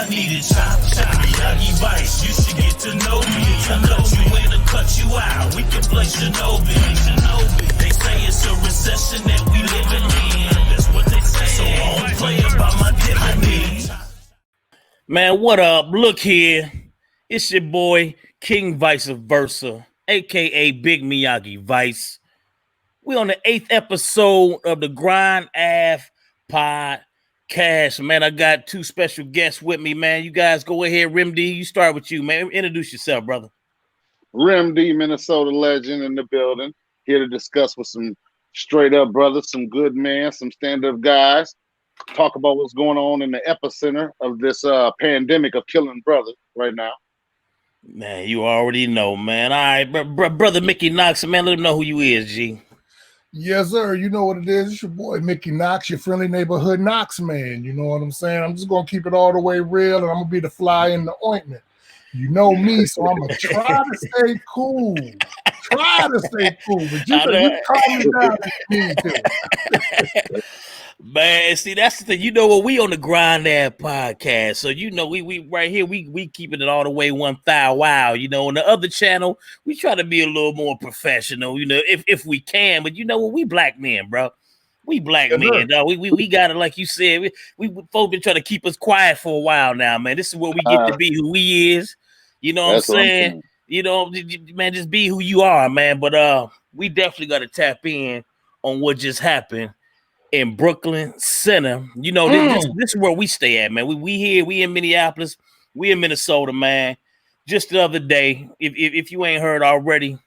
I needed Miyagi Vice. You should get to know me. I know you way to cut you out. We can play Shinobi. They say it's a recession that we living in. That's what they say. So I don't play about my dividends. Man, what up? Look here. It's your boy, King Vice Versa, a.k.a. Big Miyagi Vice. We on the 8th episode of the Grind AVE podcast. Man, I got two special guests with me, man. You guys go ahead. Rimd, you start with you, man. Introduce yourself, brother. Rimd, Minnesota legend in the building. Here to discuss with some straight up brothers, some good men, some stand-up guys. Talk about what's going on in the epicenter of this pandemic of killing brothers right now. Man, you already know, man. All right, brother Mickey Knox, man, let him know who you is, G. Yes, sir. You know what it is. It's your boy, Mickey Knox, your friendly neighborhood Knox man. You know what I'm saying? I'm just going to keep it all the way real, and I'm going to be the fly in the ointment. You know me, so I'm going to try to stay cool. But you calm me down if you need to. Man, see, that's the thing. You know what? We on the Grind AVE podcast. So, you know, we right here, we keeping it all the way 1,000 wow. You know, on the other channel, we try to be a little more professional, you know, if we can. But you know what? We black men, bro. We black men, dog. We got it, like you said. We folks been trying to keep us quiet for a while now, man. This is where we get to be who we is. You know what I'm saying? You know, man, just be who you are, man. But we definitely got to tap in on what just happened in Brooklyn Center. You know, this is where we stay at, man. We here, we in Minneapolis, we in Minnesota, man. Just the other day, if you ain't heard already,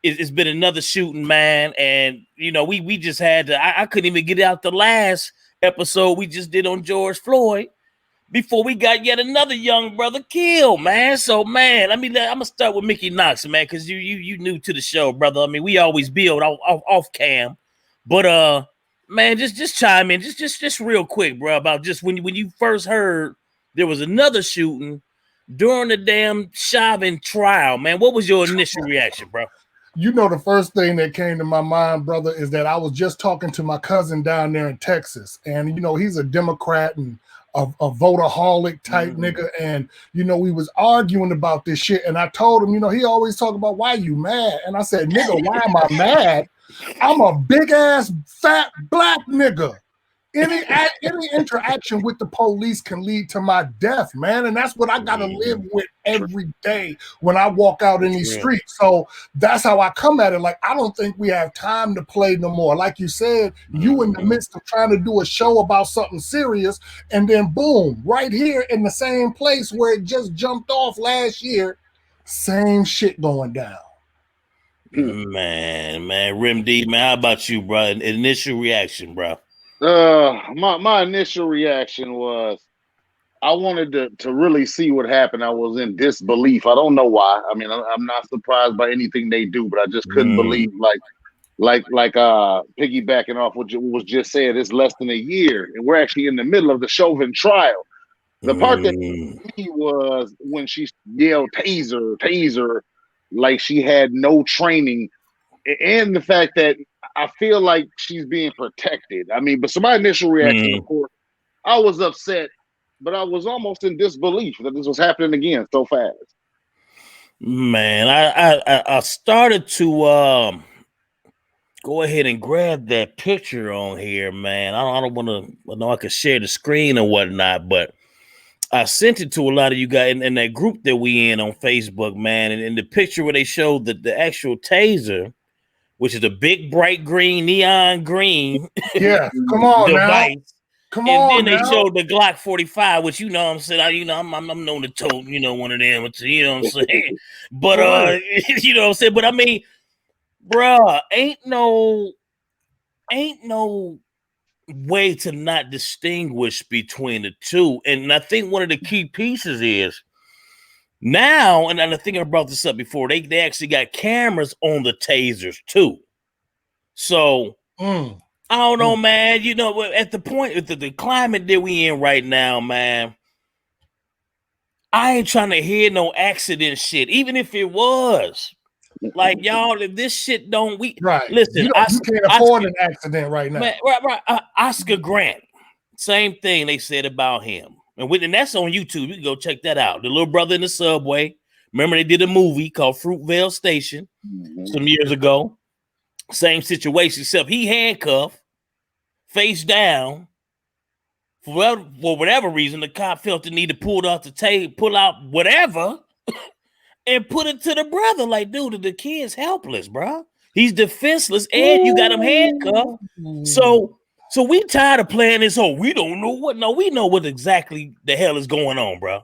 it's been another shooting, man. And you know, we just had to. I couldn't even get out the last episode we just did on George Floyd before we got yet another young brother killed, man. So, man, I'm gonna start with Mickey Knox, man, because you new to the show, brother. I mean, we always build off cam, but man, just chime in, just real quick, bro, about just when you first heard there was another shooting during the damn Chauvin trial, man. What was your initial reaction, bro? You know, the first thing that came to my mind, brother, is that I was just talking to my cousin down there in Texas, and you know, he's a Democrat and a voterholic type nigga, and you know, we was arguing about this shit, and I told him, you know, he always talk about why you mad, and I said, nigga, why am I mad? I'm a big ass fat black nigga. Any interaction with the police can lead to my death, man, and that's what I gotta live with every day when I walk out in these streets. So that's how I come at it. Like, I don't think we have time to play no more. Like you said, you in the midst of trying to do a show about something serious, and then boom, right here in the same place where it just jumped off last year, same shit going down. Man, Rimd, man, how about you, bro? Initial reaction, bro. My initial reaction was I wanted to really see what happened. I was in disbelief. I don't know why. I mean, I'm not surprised by anything they do, but I just couldn't believe, like piggybacking off what was just said. It's less than a year, and we're actually in the middle of the Chauvin trial. The part that me was when she yelled taser, like she had no training, and the fact that I feel like she's being protected. I mean, but so my initial reaction, of course, I was upset, but I was almost in disbelief that this was happening again so fast. Man, I started to go ahead and grab that picture on here, man. I don't want to. I know I could share the screen or whatnot, but I sent it to a lot of you guys in that group that we in on Facebook, man. And in the picture where they showed the actual taser, which is a big, bright green, neon green. Yeah, come on device. now. Come on. And then they showed the Glock 45, which you know what I'm saying. I'm known to tote, one of them. You know what I'm saying. But you know what I'm saying. But I mean, bruh, ain't no way to not distinguish between the two. And I think one of the key pieces is now, and I think I brought this up before, they actually got cameras on the tasers too. So I don't know, man. You know, at the point, the climate that we in right now, man, I ain't trying to hear no accident shit, even if it was. Like, y'all, if this shit don't, listen. You can't afford an accident right now. Man, right. Oscar Grant, same thing they said about him. And that's on YouTube. You can go check that out. The little brother in the subway. Remember, they did a movie called Fruitvale Station some years ago. Same situation, except he handcuffed, face down. For whatever reason, the cop felt the need to pull out whatever, and put it to the brother. Like, dude, the kid's helpless, bro. He's defenseless, and you got him handcuffed. So we tired of playing this whole, we don't know what. No, we know what exactly the hell is going on, bro.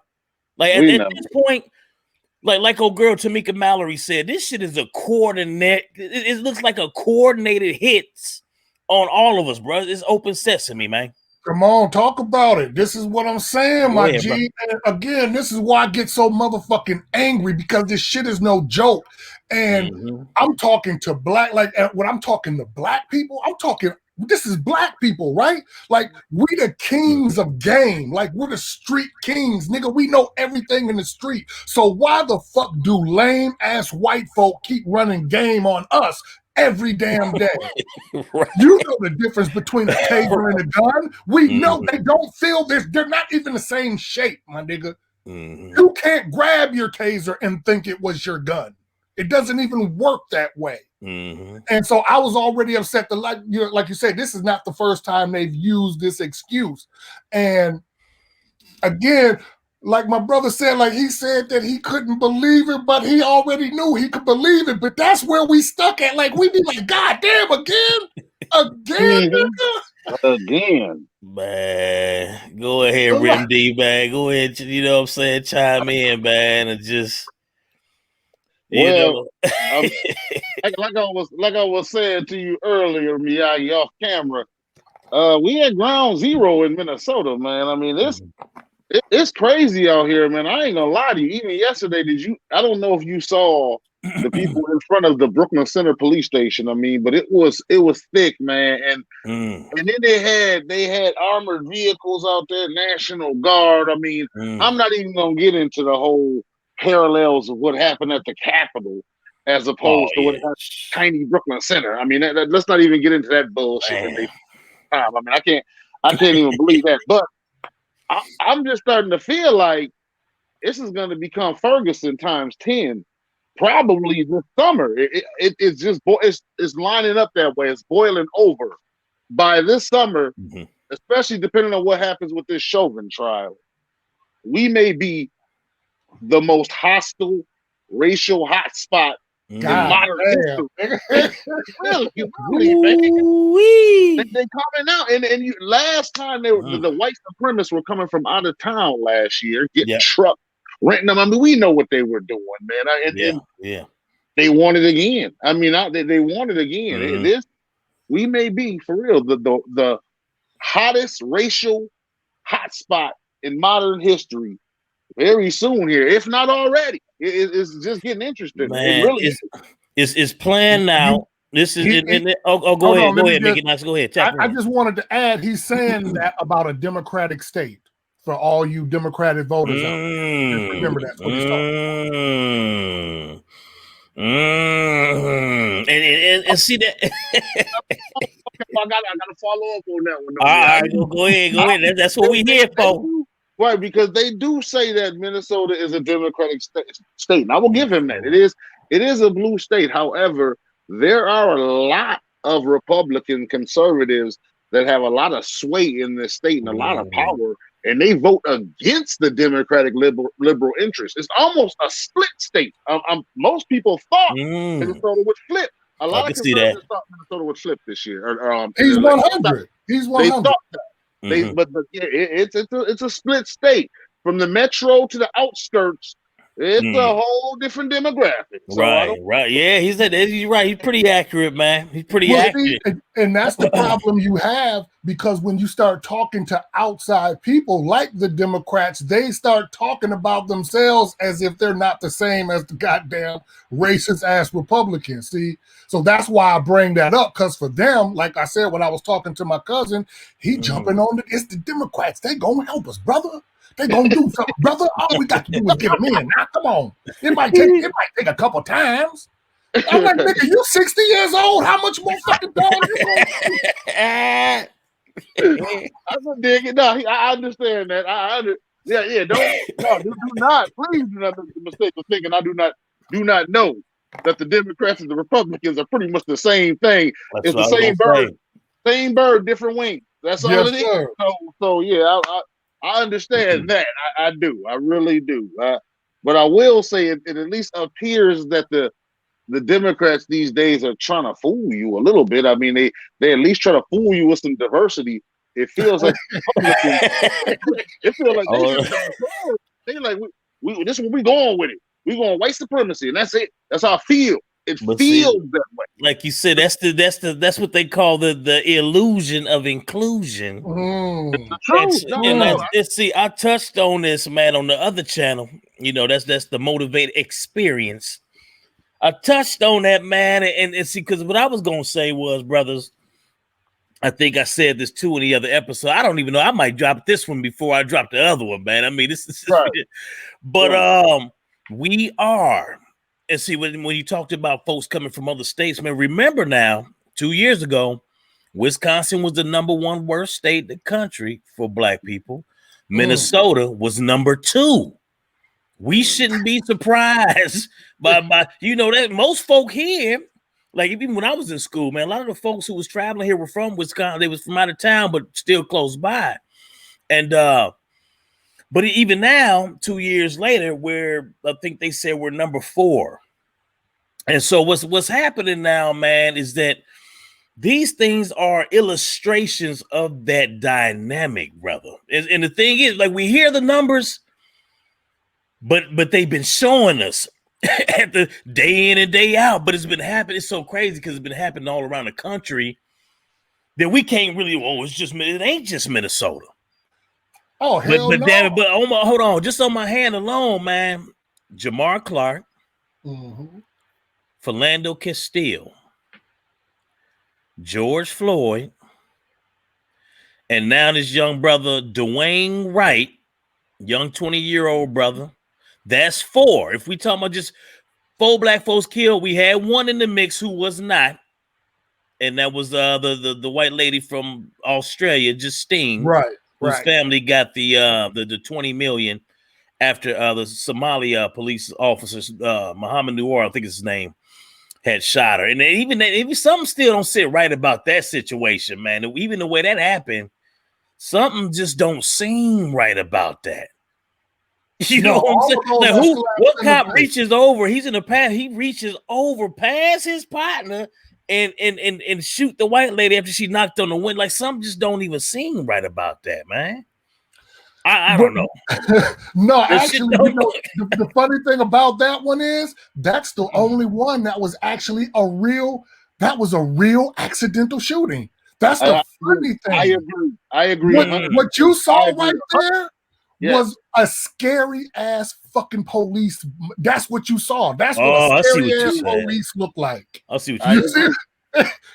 Like, at this point, like old girl Tamika Mallory said, this shit is a coordinate. It looks like a coordinated hits on all of us, bro. It's open sesame, man. Come on, talk about it. This is what I'm saying, my G. And again, this is why I get so motherfucking angry, because this shit is no joke. And I'm talking to when I'm talking to black people, I'm talking, this is black people, right? Like, we the kings of game. Like, we're the street kings, nigga. We know everything in the street. So why the fuck do lame ass white folk keep running game on us every damn day? Right. You know the difference between a taser and a gun. We know they don't feel this. They're not even the same shape, my nigga. You can't grab your taser and think it was your gun. It doesn't even work that way. And so I was already upset that, like you said, this is not the first time they've used this excuse. And again, like my brother said, like he said that he couldn't believe it, but he already knew he could believe it. But that's where we stuck at. Like, we be like, God damn, again. Man, go ahead, Rim D, man. Go ahead, you know what I'm saying? Chime in, man, and just, you know. like I was saying to you earlier, Miyagi, off camera, we at ground zero in Minnesota, man. I mean, it's crazy out here, man. I ain't gonna lie to you. Even yesterday, I don't know if you saw the people in front of the Brooklyn Center police station. I mean, but it was thick, man. And then they had armored vehicles out there, National Guard. I mean, I'm not even gonna get into the whole parallels of what happened at the Capitol as opposed to what happened at tiny Brooklyn Center. I mean, let's not even get into that bullshit. I mean, I can't even believe that. But I'm just starting to feel like this is going to become Ferguson times 10, probably this summer. It's just it's lining up that way. It's boiling over by this summer, especially depending on what happens with this Chauvin trial. We may be the most hostile racial hotspot in modern history. Really, man. They coming out, and last time the white supremacists were coming from out of town last year, getting truck, renting them. I mean, we know what they were doing, man. And they want it again. I mean, they want it again. We may be for real the hottest racial hotspot in modern history very soon here, if not already. It's just getting interesting. Man, it really it's planned now. This is go ahead, Mickey Knox. Go ahead. I just wanted to add, he's saying that about a democratic state for all you Democratic voters out there. Just remember that's what he's talking about. And see that. I gotta follow up on that one. All right, go ahead. That's what we here for. Right, because they do say that Minnesota is a democratic state. And I will give him that. It is a blue state. However, there are a lot of Republican conservatives that have a lot of sway in this state and a lot of power, and they vote against the Democratic liberal interest. It's almost a split state. Most people thought Minnesota would flip. A lot of conservatives thought Minnesota would flip this year. He's 100. He's 100. They thought that. But it's a split state. From the metro to the outskirts, it's a whole different demographic. So right. Yeah, he's right. He's pretty accurate, man. He's pretty accurate. And that's the problem you have, because when you start talking to outside people like the Democrats, they start talking about themselves as if they're not the same as the goddamn racist ass Republicans. See? So that's why I bring that up, because for them, like I said, when I was talking to my cousin, he jumping on it's the Democrats. They gonna help us, brother. They gonna do something, brother. All we got to do is get them in. Now, come on. It might take a couple times. I'm like, nigga, you 60 years old. How much more fucking time you gonna I can dig it. No, I understand that. Yeah. Do not, please do not make the mistake of thinking I do not know that the Democrats and the Republicans are pretty much the same thing. That's It's the what I was same gonna bird, same bird, different wings. That's all Yes, it is. sir. So yeah, I understand that. I do. I really do. But I will say it at least appears that the Democrats these days are trying to fool you a little bit. I mean, they at least try to fool you with some diversity. It feels like Republicans. It feels like they just don't care. They like we this is where we going with it. We going white supremacy, and that's it. That's how I feel. It feels that way. Like you said, that's what they call the illusion of inclusion. See, I touched on this, man, on the other channel. You know, that's the motivated experience. I touched on that, man, and see, because what I was gonna say was, brothers, I think I said this too in the other episode. I don't even know. I might drop this one before I drop the other one, man. I mean, this is right. But we are, and see, when you talked about folks coming from other states, man, remember now, 2 years ago, Wisconsin was the #1 worst state in the country for Black people. Minnesota was #2. We shouldn't be surprised by that most folk here, like even when I was in school, man, a lot of the folks who was traveling here were from Wisconsin. They was from out of town, but still close by. And but even now, 2 years later, I think they said we're #4. And so what's happening now, man, is that these things are illustrations of that dynamic, brother. And the thing is, like, we hear the numbers, but they've been showing us at the day in and day out. But it's been happening. It's so crazy because it's been happening all around the country that we can't really. It ain't just Minnesota. Oh hell but no! Damn it! But hold on, just on my hand alone, man. Jamar Clark, Philando Castile, George Floyd, and now this young brother Daunte Wright, young 20-year-old brother. That's 4. If we talk about just 4 Black folks killed, we had one in the mix who was not, and that was the white lady from Australia, Justine, right, whose family got the 20 million after the Somalia police officers, Muhammad Noor, I think is his name, had shot her. And even something still don't sit right about that situation, man. Even the way that happened, something just don't seem right about that. You know what I'm saying? Like what cop reaches over? He's in the past. He reaches over past his partner and shoot the white lady after she knocked on the window. Like something just don't even seem right about that, man. I don't know. No, actually, the funny thing about that one is that's the only one that was actually a real accidental shooting. That's the funny thing. I agree. What you saw right there was a scary ass fucking police. That's what you saw. That's what a scary ass police look like. I see what you see.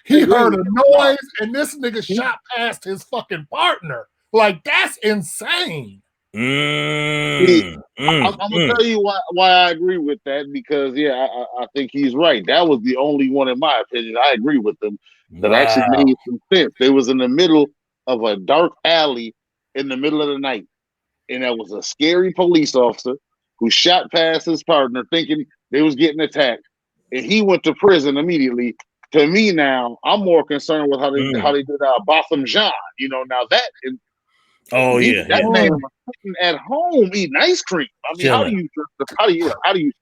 He heard a noise and this nigga shot past his fucking partner. Like that's insane. I'm gonna tell you why I agree with that, because I think he's right. That was the only one, in my opinion. I agree with them that actually made some sense. They was in the middle of a dark alley in the middle of the night, and there was a scary police officer who shot past his partner thinking they was getting attacked, and he went to prison immediately. To me now, I'm more concerned with how they did Botham Jean. You know, now that that man was sitting at home eating ice cream. I mean, how do you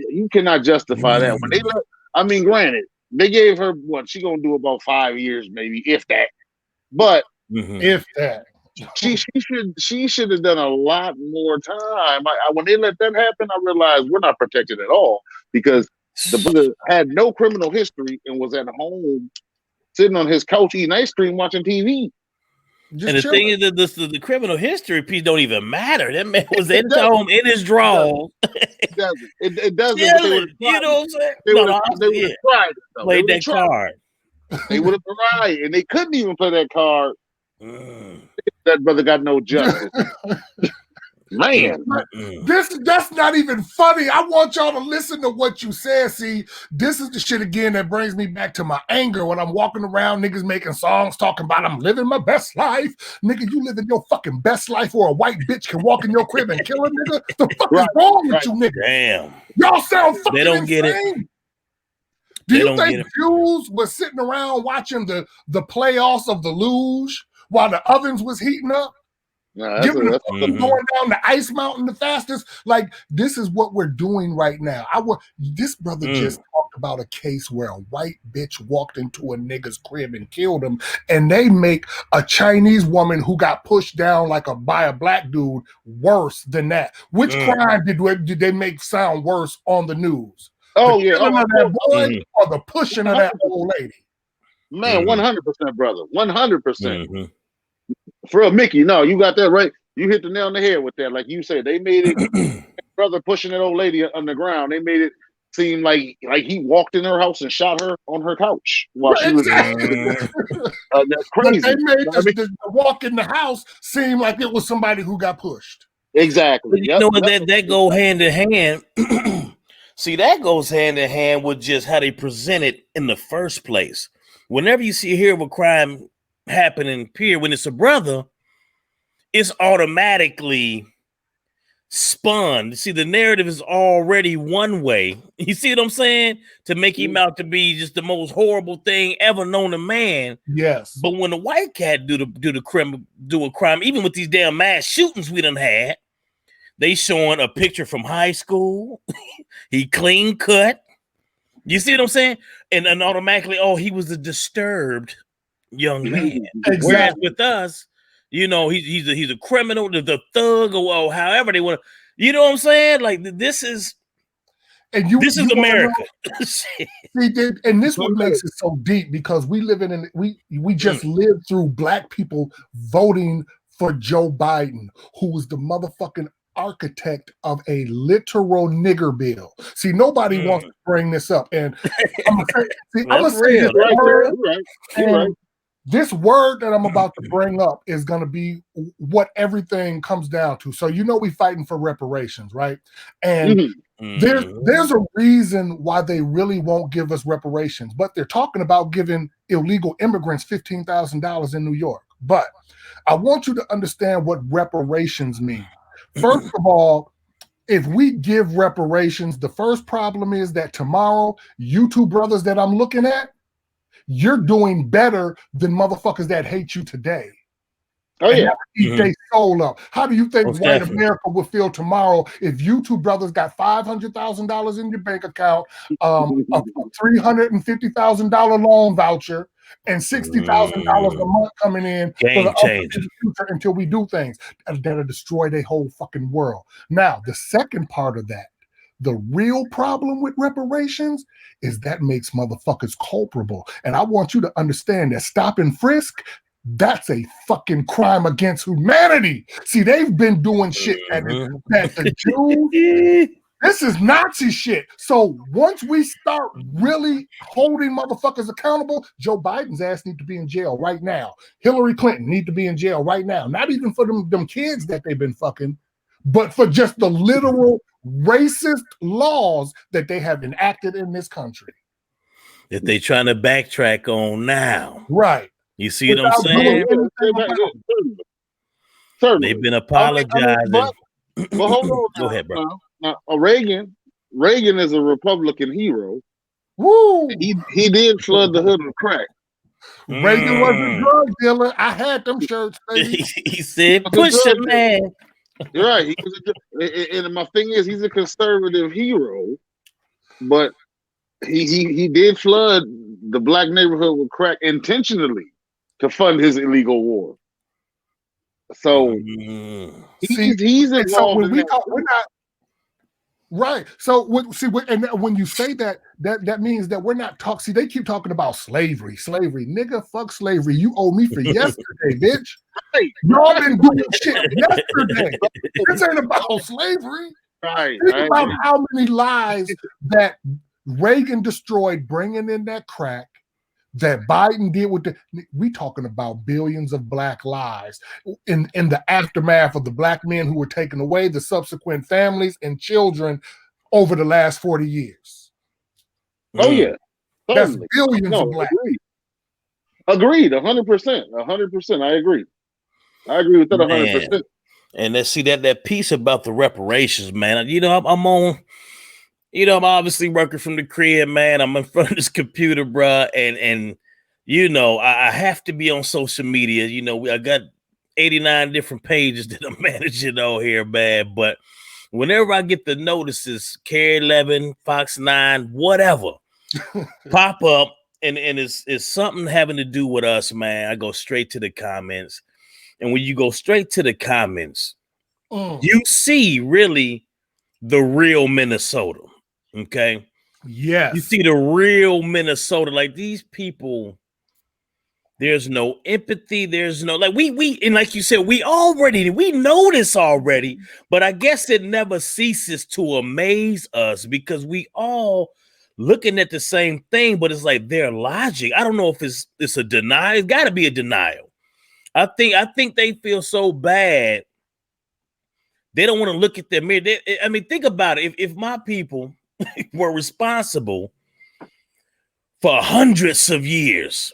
you cannot justify that when they granted, they gave her what she gonna do about 5 years, maybe, if that. But if that. She should have done a lot more time. When they let that happen, I realized we're not protected at all, because the brother had no criminal history and was at home sitting on his couch eating ice cream, watching TV. And the thing is that the criminal history piece don't even matter. That man was at home in his drawers. It doesn't. You know what I'm saying? They would have tried it. Played that card. They would have tried, and they couldn't even play that card. That brother got no justice. Man, That's not even funny. I want y'all to listen to what you said. See, this is the shit again that brings me back to my anger when I'm walking around, niggas making songs talking about I'm living my best life. Nigga, you living your fucking best life or a white bitch can walk in your crib and kill a nigga? The fuck is wrong with you niggas? Damn. Y'all sound fucking They don't insane. get it. Do you think Jews was sitting around watching the playoffs of the luge while the ovens was heating up? Going down the ice mountain the fastest. Like, this is what we're doing right now. This brother just talked about a case where a white bitch walked into a nigga's crib and killed him, and they make a Chinese woman who got pushed down by a black dude worse than that. Which crime did they make sound worse on the news? Oh, the killing of that boy or the pushing of that old lady? Man, 100%, brother. 100%. For real, Mickey, no, you got that right. You hit the nail on the head with that. Like you said, they made it, brother pushing that old lady on the ground, they made it seem like he walked in her house and shot her on her couch while she was that's crazy. But they made the walk in the house seem like it was somebody who got pushed. Exactly. You know what, that go hand in hand. See, that goes hand in hand with just how they present it in the first place. Whenever you hear of a crime happening here, when it's a brother, it's automatically spun. See, the narrative is already one way. You see what I'm saying? To make him out to be just the most horrible thing ever known to man. Yes. But when the white cat do a crime, even with these damn mass shootings we done had, they showing a picture from high school. He clean cut. You see what I'm saying? And automatically, he was a disturbed young man. Exactly. Whereas with us, he's a criminal, the thug, or however they want to. You know what I'm saying? Like, this is America. And this what makes it so deep, because we just lived through black people voting for Joe Biden, who was the motherfucking architect of a literal nigger bill. See, nobody wants to bring this up, and I'm gonna say this word, and this word that I'm about to bring up is gonna be what everything comes down to. So we fighting for reparations, right? And there's a reason why they really won't give us reparations, but they're talking about giving illegal immigrants $15,000 in New York. But I want you to understand what reparations mean. First of all, if we give reparations, the first problem is that tomorrow, you two brothers that I'm looking at, you're doing better than motherfuckers that hate you today. Oh, yeah. Eat their soul up. How do you think white America would feel tomorrow if you two brothers got $500,000 in your bank account, a $350,000 loan voucher, and $60,000 a month coming in for the future until we do things that'll destroy their whole fucking world? Now, the second part of that, the real problem with reparations is that makes motherfuckers culpable. And I want you to understand that stop and frisk, that's a fucking crime against humanity. See, they've been doing shit that the Jews, this is Nazi shit. So once we start really holding motherfuckers accountable, Joe Biden's ass need to be in jail right now. Hillary Clinton need to be in jail right now. Not even for them kids that they've been fucking, but for just the literal racist laws that they have enacted in this country. That they trying to backtrack on now. Right. You see what I'm saying? Certainly. They've been apologizing. But hold on. Go ahead, bro. Now, Reagan is a Republican hero. Woo! He did flood the hood with crack. Reagan was a drug dealer. I had them shirts. He said, "Push it, man." You're right. And my thing is, he's a conservative hero, but he did flood the black neighborhood with crack intentionally to fund his illegal war. So he's involved. So when we're not right. So when you say that means that we're not talking. See, they keep talking about slavery. Nigga, fuck slavery. You owe me for yesterday, bitch. Y'all been doing shit yesterday. This ain't about slavery. Right. Think about how many lives that Reagan destroyed bringing in that crack, that Biden did with we talking about billions of black lives in the aftermath of the black men who were taken away, the subsequent families and children over the last 40 years. Oh yeah, that's certainly. billions of black. Agreed, 100%, 100%. I agree with that 100%. And let's see that piece about the reparations, man. You know, I'm on. You know, I'm obviously working from the crib, man. I'm in front of this computer, bruh, and you know, I have to be on social media. You know, I got 89 different pages that I'm managing on here, man. But whenever I get the notices, Care 11, Fox 9, whatever, pop up, and it's something having to do with us, man, I go straight to the comments. And when you go straight to the comments, you see really the real Minnesota. Okay. Yes. You see the real Minnesota. Like these people, there's no empathy. There's no we and like you said, we know this already, but I guess it never ceases to amaze us because we all looking at the same thing, but it's like their logic. I don't know if it's a denial. It's gotta be a denial. I think they feel so bad. They don't want to look at their mirror. I mean, think about it. If my people were responsible for hundreds of years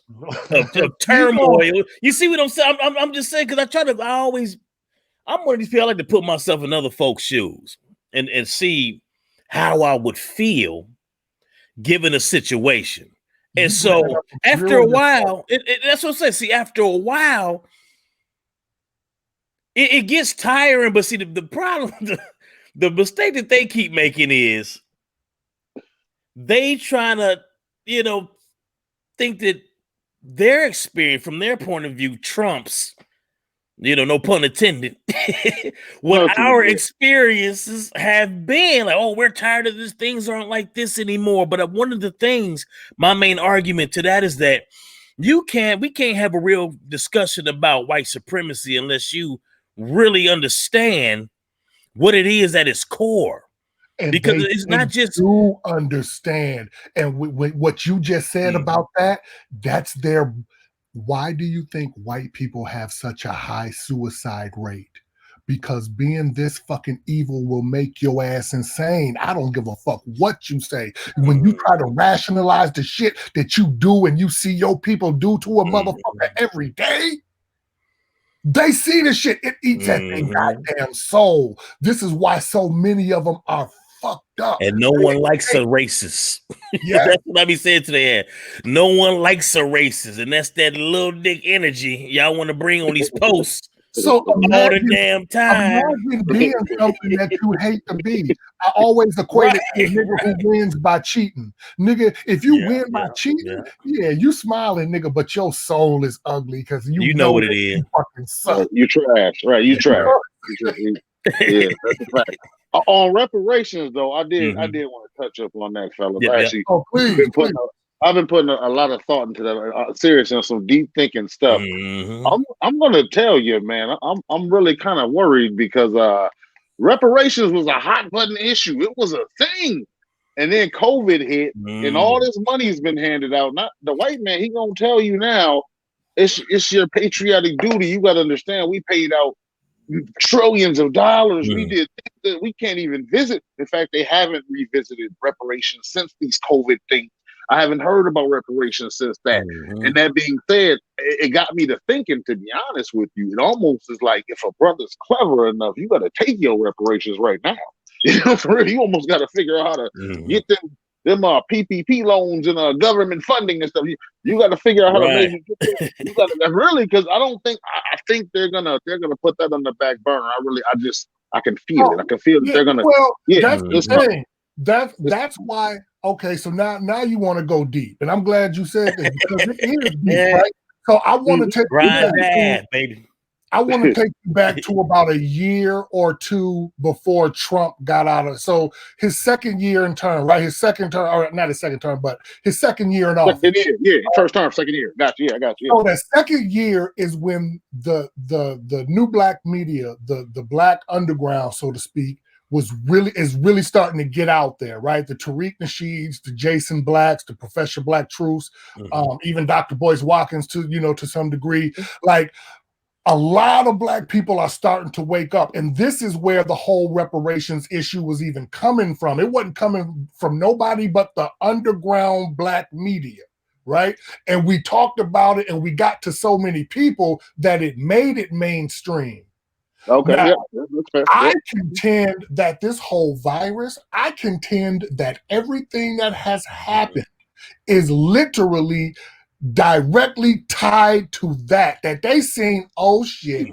of turmoil, you see what I'm saying? I'm just saying because I'm one of these people. I like to put myself in other folks' shoes and see how I would feel given a situation. And so after a while, that's what I'm saying. See, after a while, it gets tiring. But see, the problem, the mistake that they keep making is they trying to, you know, think that their experience from their point of view trumps, you know, no pun intended, what our experiences have been. Like, oh, we're tired of this. Things aren't like this anymore. But one of the things, my main argument to that is that we can't have a real discussion about white supremacy unless you really understand what it is at its core. And because it's not just to understand. And what you just said about that's their. Why do you think white people have such a high suicide rate? Because being this fucking evil will make your ass insane. I don't give a fuck what you say. When you try to rationalize the shit that you do and you see your people do to a motherfucker every day, they see the shit. It eats at their goddamn soul. This is why so many of them are fucked up. And no one likes a racist. Yeah. That's what I be saying to their head. No one likes a racist. And that's that little dick energy y'all want to bring on these posts. So all the damn time. Imagine being something that you hate to be. I always equate it to a nigga who wins by cheating. Nigga, if you win by cheating, you smiling, nigga, but your soul is ugly because you know what it is. You fucking suck. You trash, right? You trash. Yeah, that's a fact. On reparations, though, I did want to touch up on that, fellas. Actually, I've been putting a lot of thought into that, seriously, on some deep thinking stuff. I'm gonna tell you, man, I'm really kind of worried because reparations was a hot button issue. It was a thing, and then COVID hit, and all this money's been handed out. Not the white man, he gonna tell you now, it's your patriotic duty. You got to understand, we paid out trillions of dollars. We did things that we can't even visit. In fact, they haven't revisited reparations since these COVID things. I haven't heard about reparations since that. And that being said, it got me to thinking, to be honest with you, it almost is like if a brother's clever enough, you got to take your reparations right now. You know, for real, you almost got to figure out how to get them PPP loans and government funding and stuff. You got to figure out how to maybe get them. You got to really, because I think they're gonna put that on the back burner. I can feel it. I can feel that they're gonna. Well, that's the thing. That's why. Okay, so now you want to go deep, and I'm glad you said this because it is deep, right? So I want to take baby. I want to take you back to about a year or two before Trump got out of. So his second year in term, right? His second term, or not his second term, but his second year in office. First term, second year. Got you. So the second year is when the new black media, the black underground, so to speak, is really starting to get out there, right? The Tariq Nasheeds, the Jason Blacks, the Professor Black Truths, even Dr. Boyce Watkins to some degree. Like, a lot of Black people are starting to wake up. And this is where the whole reparations issue was even coming from. It wasn't coming from nobody but the underground Black media, right? And we talked about it and we got to so many people that it made it mainstream. Okay. Now, That's fair. I contend that this whole virus, I contend that everything that has happened is literally directly tied to that they seen, oh shit,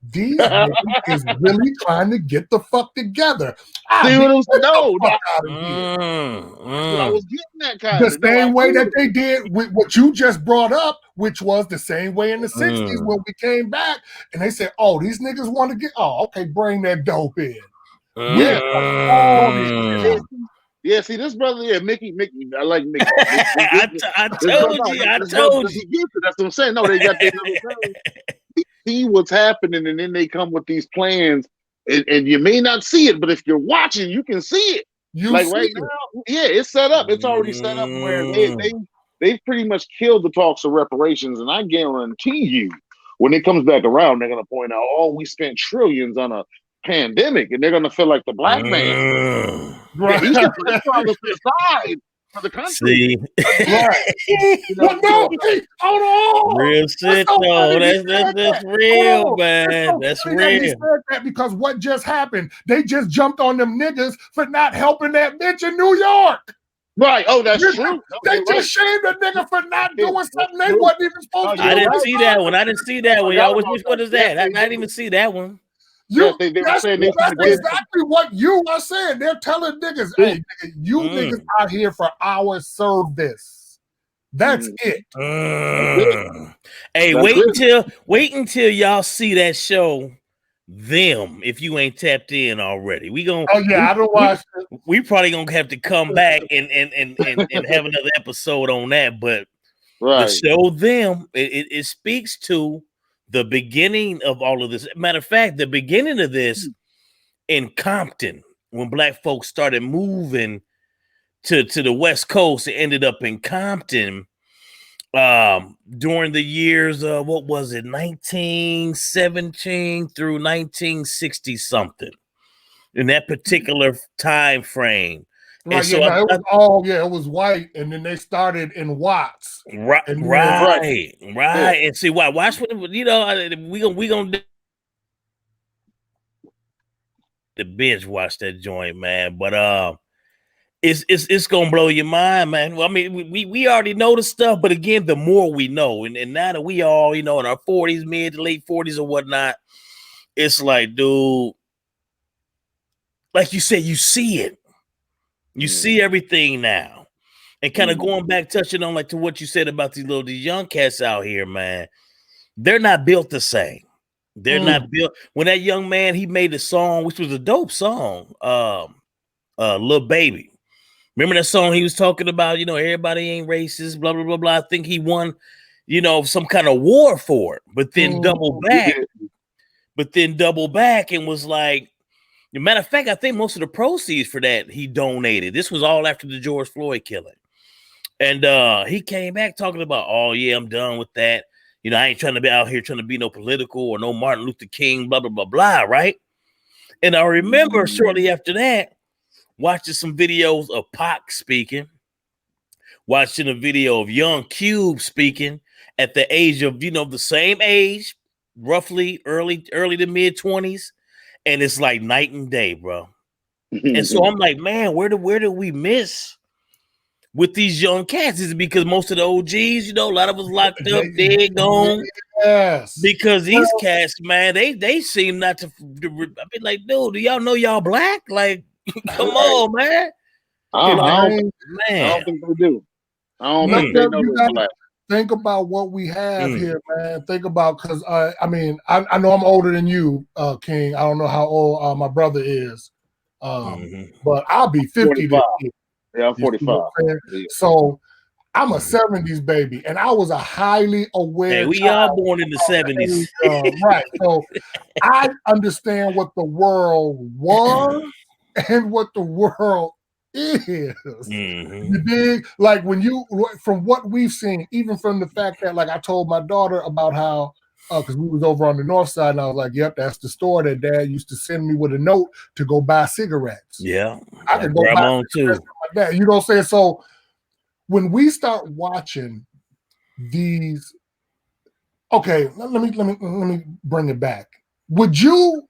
these niggas is really trying to get the fuck together. See what I'm saying? No, I was getting that kind of the same way that they did with what you just brought up, which was the same way in the 60s when we came back and they said, oh, these niggas want to get, oh, okay, bring that dope in. Yeah, see this brother, Mickey. I like Mickey. I told you. That's what I'm saying. No, they got their They see what's happening, and then they come with these plans, and you may not see it, but if you're watching, you can see it. Right now, it's set up. It's already set up where they pretty much killed the talks of reparations, and I guarantee you, when it comes back around, they're gonna point out, oh, we spent trillions on a pandemic, and they're gonna feel like the Black man. Right. He can put it on the side for the country. See, hold on. Real shit though. That's real, man. That's real. That because what just happened? They just jumped on them niggas for not helping that bitch in New York. Right. Oh, that's true. They just shamed a nigga for not doing something they wasn't even supposed to do. I didn't see that one. Y'all, which one is that? I didn't even see that one. They were saying that's exactly what you are saying. They're telling niggas, hey, nigga, you niggas out here for our service. That's it. Hey, wait until y'all see that show, Them, if you ain't tapped in already. I don't watch it. We probably gonna have to come back and have another episode on that. But the show Them, it speaks to the beginning of all of this. Matter of fact, the beginning of this in Compton, when Black folks started moving to the West Coast, it ended up in Compton during the years of, 1917 through 1960 something, in that particular time frame. Right, and so it was white, and then they started in Watts. Right. And see, watch what we gonna the binge watch that joint, man. But it's gonna blow your mind, man. Well, I mean, we already know the stuff, but again, the more we know, and now that we all, in our 40s, mid to late 40s or whatnot, it's like, dude, like you said, you see it. You see everything now. And kind of going back, touching on to what you said about these young cats out here, man. They're not built the same. They're not built. When that young man, he made a song, which was a dope song, Lil Baby. Remember that song he was talking about, everybody ain't racist, blah, blah, blah, blah. I think he won, some kind of war for it, but then double back and was like, as a matter of fact, I think most of the proceeds for that he donated. This was all after the George Floyd killing. And he came back talking about, oh, yeah, I'm done with that. I ain't trying to be out here trying to be no political or no Martin Luther King, blah, blah, blah, blah, right? And I remember shortly after that, watching some videos of Pac speaking, watching a video of Young Cube speaking at the age of, the same age, roughly early to mid 20s. And it's like night and day, bro. And so I'm like, man, where do we miss with these young cats? Is it because most of the OGs, a lot of us locked up, dead, gone? Yes. Because these cats, man, they seem not to. I mean, like, dude, do y'all know y'all Black? Like, come on, man. I don't think they do. I don't think they know they're Black. Think about what we have here, man. Think about, because I know I'm older than you, King. I don't know how old my brother is, but I'll be 50 this year. Yeah, I'm 45. So I'm a 70s baby, and I was a highly aware. Hey, we all born in the 70s, right? So I understand what the world was and what the world is. Mm-hmm. You dig? Like when you, from what we've seen, even from the fact that, like, I told my daughter about how, because we was over on the north side, and I was like, "Yep, that's the store that Dad used to send me with a note to go buy cigarettes." Yeah, I could go buy cigarettes like that. You know what I'm saying? So when we start watching these, okay, let me bring it back. Would you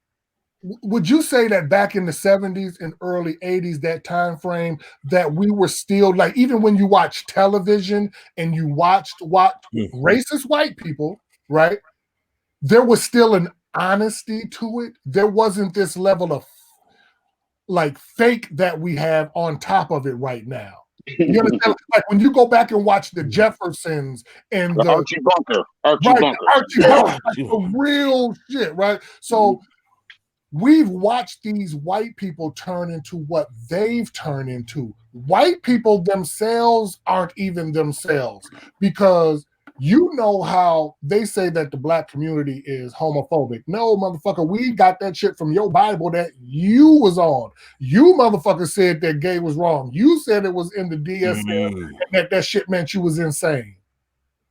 say that back in the 70s and early 80s, that time frame, that we were still, like, even when you watch television and you watched racist white people, right? There was still an honesty to it. There wasn't this level of like fake that we have on top of it right now. You understand? Like when you go back and watch the Jeffersons and the Archie Bunker, Archie Bunker, like the real shit, right? So we've watched these white people turn into what they've turned into. White people themselves aren't even themselves, because you know how they say that the black community is homophobic. No, motherfucker, we got that shit from your Bible that you was on. You motherfucker said that gay was wrong. You said it was in the DSM and that shit meant you was insane.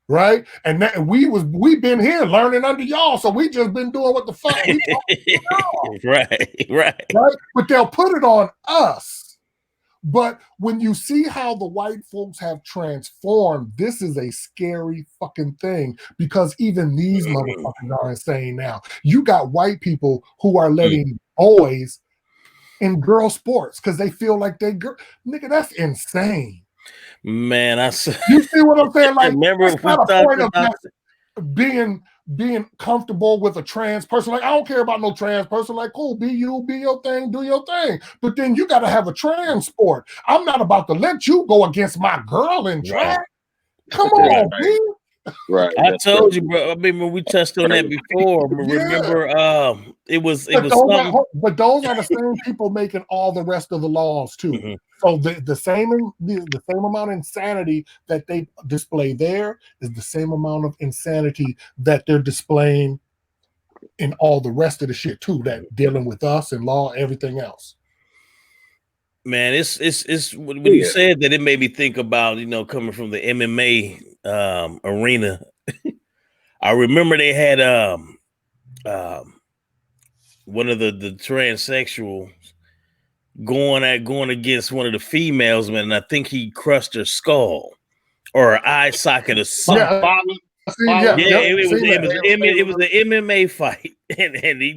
Right? And that we been here learning under y'all, so we just been doing what the fuck we right. But they'll put it on us. But when you see how the white folks have transformed, this is a scary fucking thing, because even these motherfuckers are insane now. You got white people who are letting boys in girl sports because they feel like they girl. Nigga, that's insane. Man, you see what I'm saying? Like, remember that's not a point of being comfortable with a trans person. Like, I don't care about no trans person. Like, cool, be you, be your thing, do your thing. But then you got to have a trans sport. I'm not about to let you go against my girl in track. Come on, B. Right. I told you, bro. I mean, when we touched on that before, remember, it was something. But those are the same people making all the rest of the laws too. So the same amount of insanity that they display there is the same amount of insanity that they're displaying in all the rest of the shit too, that dealing with us and law, everything else. Man, it's when you said that, it made me think about, coming from the MMA arena. I remember they had one of the transsexuals going against one of the females, man, and I think he crushed her skull or her eye socket or something. It was the MMA fight, and he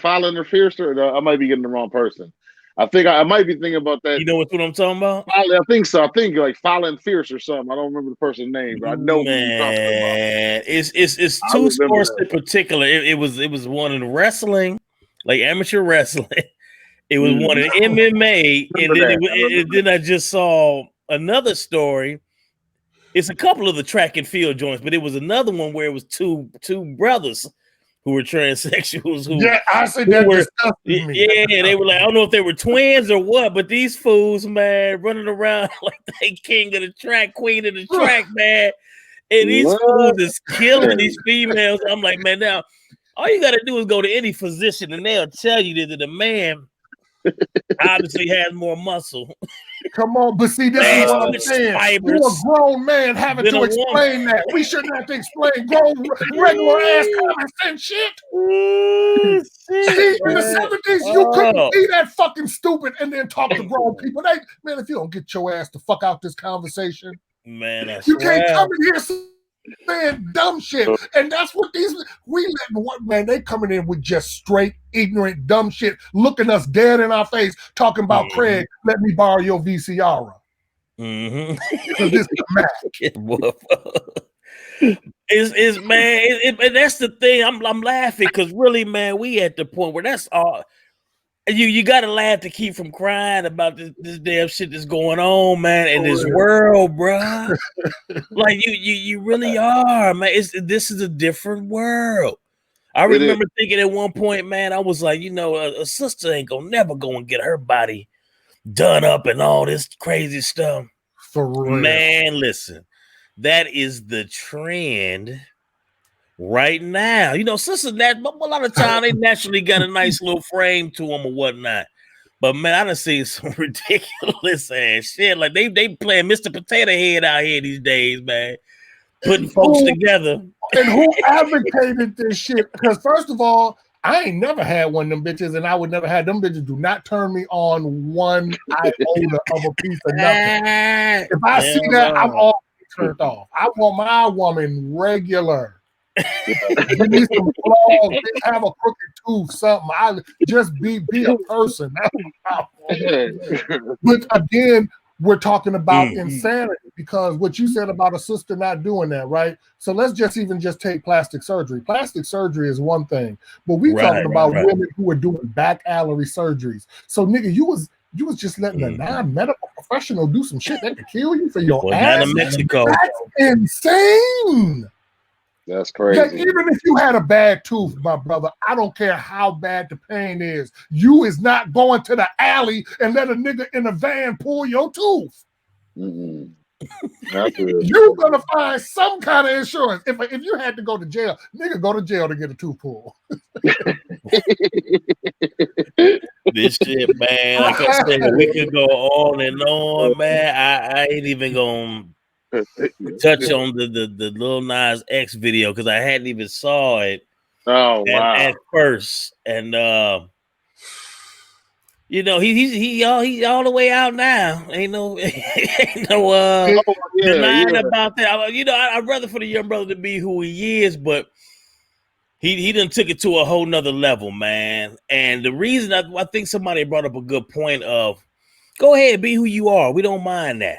Fallon or Fiercer. I might be getting the wrong person. I think I might be thinking about that. You know what I'm talking about? I think so. I think like Fallon Fierce or something. I don't remember the person's name, but I know who you're talking about. It's two sports in particular. It was one in wrestling, like amateur wrestling. It was one in MMA, and then I just saw another story. It's a couple of the track and field joints, but it was another one where it was two brothers who were transsexuals. I said that. They were like, I don't know if they were twins or what, but these fools, man, running around like they king of the track, queen of the track, man. And these fools is killing these females. I'm like, man, now all you got to do is go to any physician and they'll tell you that the man obviously has more muscle. Come on, but see, this is what I'm saying. You're a grown man having to explain that. We shouldn't have to explain grown, regular ass common sense shit. See, in the 70s, you couldn't be that fucking stupid and then talk to grown people. Man, if you don't get your ass the fuck out this conversation, man, you can't come in here saying dumb shit. And that's what they coming in with just straight ignorant dumb shit, looking us dead in our face, talking about Craig, let me borrow your VCR. Because this is a match. And that's the thing. I'm laughing because really, man, we at the point where that's all. You gotta laugh to keep from crying about this damn shit that's going on, man, in this world, bro. Like you really are, man. This is a different world. I remember thinking at one point, man, I was like, a sister ain't gonna never go and get her body done up and all this crazy stuff. For real. Man, listen, that is the trend right now. Sisters, a lot of time they naturally got a nice little frame to them or whatnot. But man, I done seen some ridiculous ass shit. Like they playing Mr. Potato Head out here these days, man. Putting folks together. And who advocated this shit? Because first of all, I ain't never had one of them bitches, and I would never have them bitches. Do not turn me on one iota of a piece of nothing. If I see that, I'm all turned off. I want my woman regular. Give me some flaws, have a crooked tooth, something. I just be a person. But again, we're talking about insanity, because what you said about a sister not doing that, right? So let's just take plastic surgery. Plastic surgery is one thing, but we talking about women who are doing back alley surgeries. So nigga, you was just letting a non-medical professional do some shit that could kill you for your ass. Down in Mexico. That's insane. That's crazy. Yeah, even if you had a bad tooth, my brother, I don't care how bad the pain is. You is not going to the alley and let a nigga in a van pull your tooth. Mm-hmm. You're gonna find some kind of insurance. If you had to go to jail, nigga, go to jail to get a tooth pulled. This shit, man. Like I said, we could go on and on, man. I ain't even gonna touch on the Lil Nas X video because I hadn't even saw it. Oh wow! At first, and you know he all the way out now. Ain't no denying about that. You know, I'd rather for the young brother to be who he is, but he done took it to a whole nother level, man. And the reason I think somebody brought up a good point of go ahead, be who you are. We don't mind that.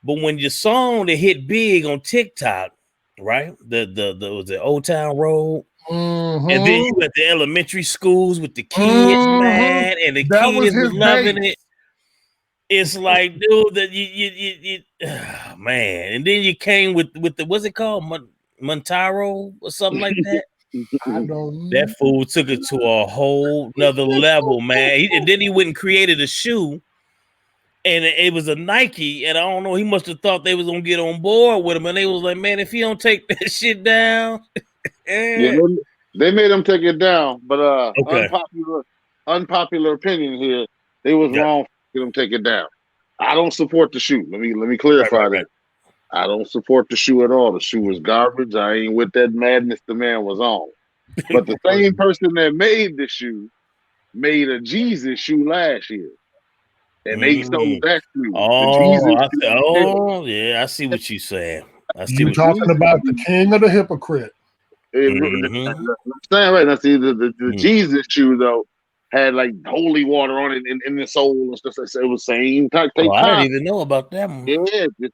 But when your song that hit big on TikTok, right? The Old Town Road, and then you at the elementary schools with the kids, man, and the kids was loving it. It's like, dude, that you man, and then you came with the what's it called, Montaro or something like that. I don't know. That fool took it to a whole nother level, man. And then he went and created a shoe. And it was a Nike, and I don't know, he must have thought they was gonna get on board with him, and they was like, man, if you don't take that shit down. Yeah, they made him take it down, but unpopular opinion here, they was wrong for them take it down. I don't support the shoe. Let me clarify that. I don't support the shoe at all. The shoe was garbage. I ain't with that madness the man was on. But the same person that made the shoe made a Jesus shoe last year. And they sold that shoe. Yeah, I see what you're saying. You're talking about the king of the hypocrite. I'm saying right now, see the Jesus shoe though had like holy water on it in the sole and stuff. It was same type. I didn't even know about that one.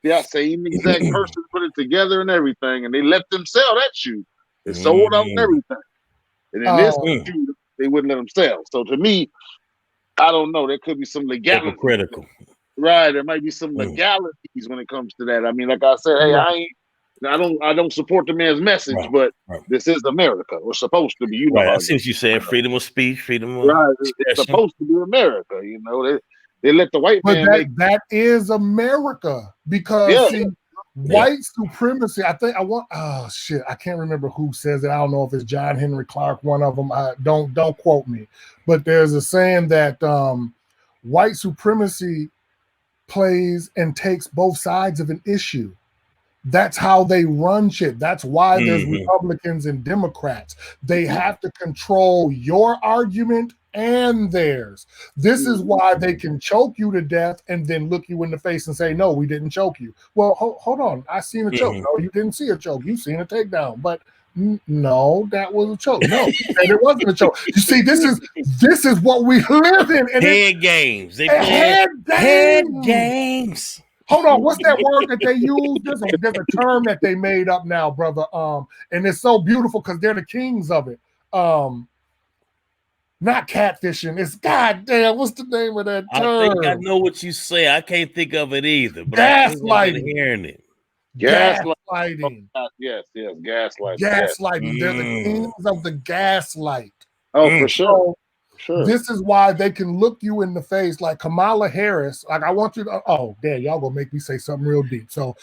Yeah, same exact person put it together and everything, and they let them sell that shoe. It sold out and everything. And in this shoe, they wouldn't let them sell. So to me, I don't know. There could be some legality. Hypocritical. Right. There might be some legalities when it comes to that. I mean, like I said, hey, I don't support the man's message, but this is America. We're supposed to be. You know, I see what you said. Freedom of speech, freedom of It's supposed to be America. You know, they let the white man make that is America because white supremacy. I think I can't remember who says it. I don't know if it's John Henry Clark, one of them. Don't quote me, but there's a saying that white supremacy plays and takes both sides of an issue. That's how they run shit. That's why there's Republicans and Democrats. They have to control your argument and theirs. This is why they can choke you to death and then look you in the face and say, no, we didn't choke you. Well, hold on. I seen a choke. No, you didn't see a choke. You seen a takedown. But no, that was a choke. No, it wasn't a choke. You see, this is what we live in. And head games. They head games. Hold on, what's that word that they use? There's a term that they made up now, brother. And it's so beautiful because they're the kings of it. Not catfishing. It's goddamn. What's the name of that term? I think I know what you say. I can't think of it either. But gaslighting. Hearing it. Gaslighting. Yes, gaslighting. Gaslighting. They're the kings of the gaslight. Oh, for sure. Sure. This is why they can look you in the face like Kamala Harris. Like, I want you to, y'all gonna make me say something real deep. So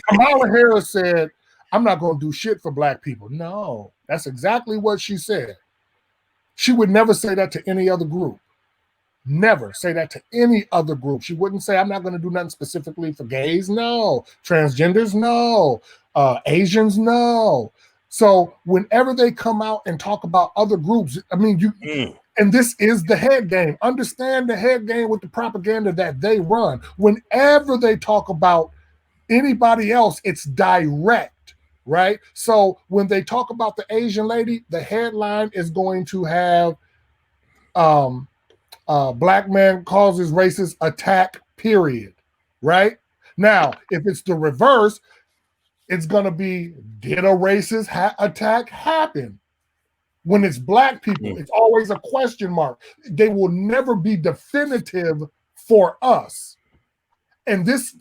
Kamala Harris said, I'm not gonna do shit for black people. No, that's exactly what she said. She would never say that to any other group. Never say that to any other group. She wouldn't say, I'm not going to do nothing specifically for gays. No. Transgenders, no. Asians, no. So whenever they come out and talk about other groups, I mean, and this is the head game. Understand the head game with the propaganda that they run. Whenever they talk about anybody else, it's direct, right? So when they talk about the Asian lady, the headline is going to have black man causes racist attack, period, right? Now, if it's the reverse, it's going to be, did a racist attack happen? When it's black people, it's always a question mark. They will never be definitive for us. And this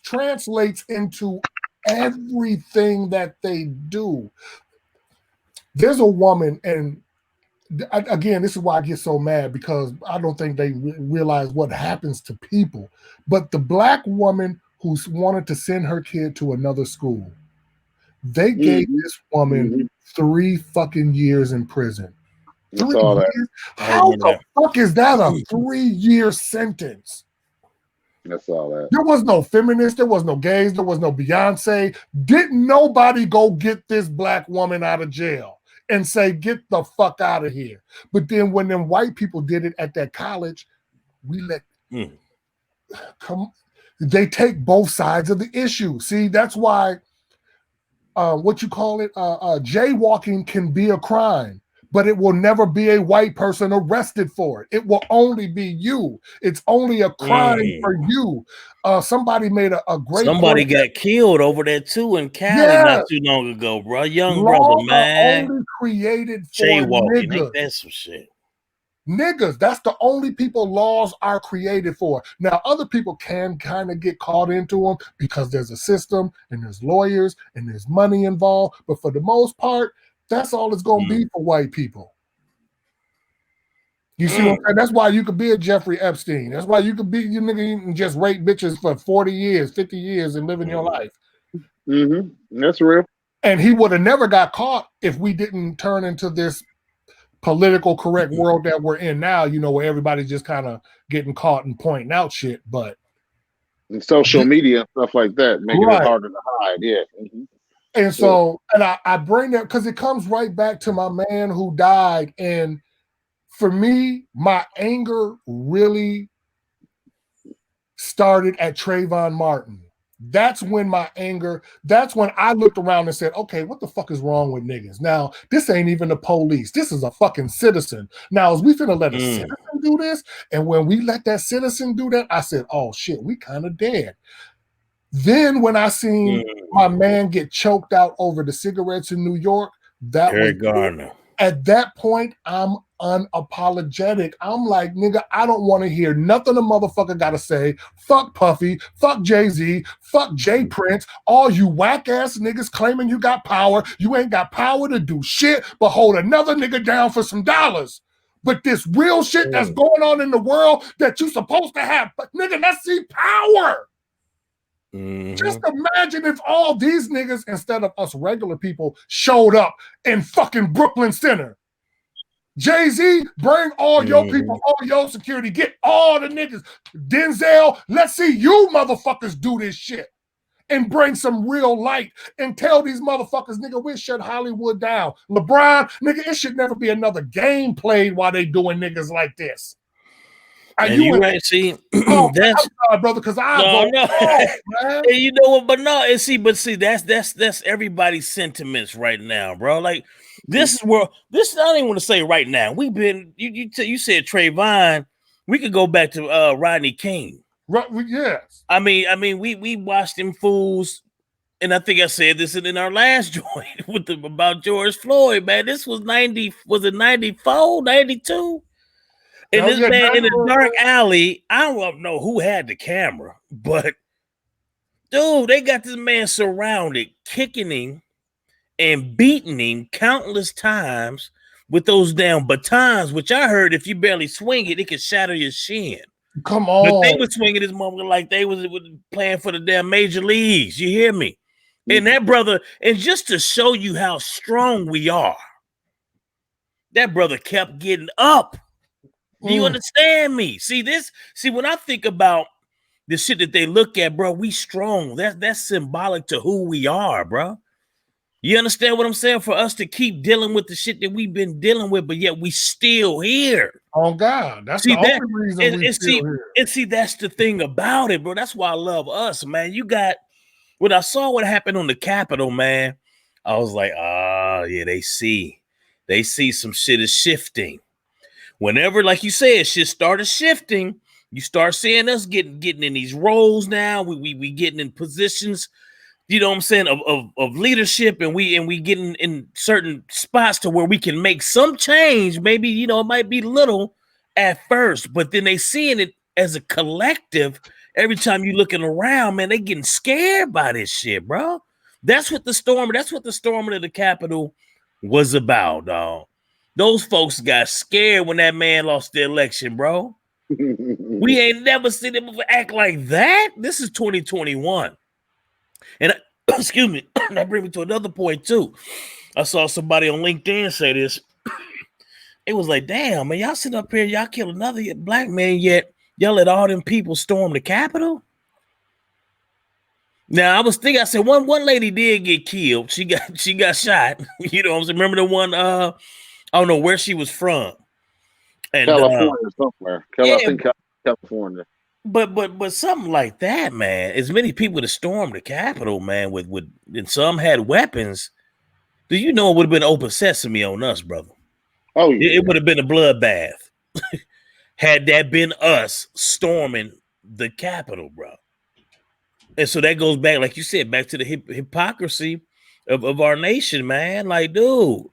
translates into everything that they do. There's a woman, and again, this is why I get so mad, because I don't think they realize what happens to people. But the black woman who wanted to send her kid to another school, they gave this woman 3 fucking years in prison. 3 years? How the fuck is that a 3-year sentence? That's all that. There was no feminist, there was no gays, there was no Beyonce. Didn't nobody go get this black woman out of jail and say, get the fuck out of here. But then when them white people did it at that college, we let they take both sides of the issue. See, that's why jaywalking can be a crime, but it will never be a white person arrested for it. It will only be you. It's only a crime for you. Somebody made a great Somebody point. got killed over there too in Cali not too long ago, bro. Young brother, man. Only created for jaywalking. niggas. Ain't that some shit? Niggas, that's the only people laws are created for. Now, other people can kind of get caught into them because there's a system and there's lawyers and there's money involved. But for the most part, that's all it's going to be for white people. You see what I'm saying? That's why you could be a Jeffrey Epstein. That's why you could be, you nigga, you can just rape bitches for 40 years, 50 years and living your life. That's real. And he would have never got caught if we didn't turn into this political correct world that we're in now, you know, where everybody's just kind of getting caught and pointing out shit. But and social media and stuff like that, making it harder to hide. Yeah. And so, and I bring that because it comes right back to my man who died. And for me, my anger really started at Trayvon Martin. That's when that's when I looked around and said, okay, what the fuck is wrong with niggas? Now, this ain't even the police. This is a fucking citizen. Now, is we finna let a citizen do this? And when we let that citizen do that, I said, oh shit, we kind of dead. Then when I seen my man get choked out over the cigarettes in New York, at that point, I'm unapologetic. I'm like, nigga, I don't want to hear nothing a motherfucker got to say. Fuck Puffy, fuck Jay-Z, fuck Jay Prince, all you whack-ass niggas claiming you got power. You ain't got power to do shit but hold another nigga down for some dollars. But this real shit that's going on in the world that you supposed to have, but nigga, let's see power. Just imagine if all these niggas, instead of us regular people, showed up in fucking Brooklyn Center. Jay-Z, bring all your people, all your security, get all the niggas. Denzel, let's see you motherfuckers do this shit and bring some real light and tell these motherfuckers, nigga, we shut Hollywood down. LeBron, nigga, it should never be another game played while they doing niggas like this. And you right, see, that's sorry, brother, because man. And you know what, but no, and see, that's everybody's sentiments right now, bro. Like this is where I don't even want to say right now. We've been you said Trayvon, we could go back to Rodney King. Right, yes. I mean, we watched them fools, and I think I said this in our last joint about George Floyd, man. This was 94, 92? And this man in a dark alley, I don't know who had the camera, but dude, they got this man surrounded, kicking him and beating him countless times with those damn batons, which I heard if you barely swing it, it could shatter your shin. Come on. But they were swinging this motherfucker like they was playing for the damn major leagues. You hear me? And that brother, and just to show you how strong we are, that brother kept getting up. Do you understand me? See, when I think about the shit that they look at, bro, we strong. That's symbolic to who we are, bro. You understand what I'm saying? For us to keep dealing with the shit that we've been dealing with, but yet we still here. Oh God, that's the only reason we still here. And see, that's the thing about it, bro. That's why I love us, man. When I saw what happened on the Capitol, man, I was like, yeah, they see some shit is shifting. Whenever, like you said, shit started shifting, you start seeing us getting in these roles now. We getting in positions, you know what I'm saying, of leadership, and we getting in certain spots to where we can make some change. Maybe, you know, it might be little at first, but then they seeing it as a collective. Every time you looking around, man, they getting scared by this shit, bro. That's what the storming of the Capitol was about, dog. Those folks got scared when that man lost the election, bro. We ain't never seen them act like that. This is 2021. And excuse me, that brings me to another point too. I saw somebody on LinkedIn say this. It was like, damn, man, y'all sitting up here, y'all kill another black man, yet y'all let all them people storm the Capitol. Now I was thinking, I said one lady did get killed. She got shot. You know what I'm saying? Remember the one? I don't know where she was from. And, California somewhere. Yeah, I think California. But something like that, man. As many people that stormed the Capitol, man, with and some had weapons. Do you know it would have been open sesame on us, brother? Oh yeah. It would have been a bloodbath. Had that been us storming the Capitol, bro. And so that goes back, like you said, back to the hypocrisy of our nation, man. Like, dude.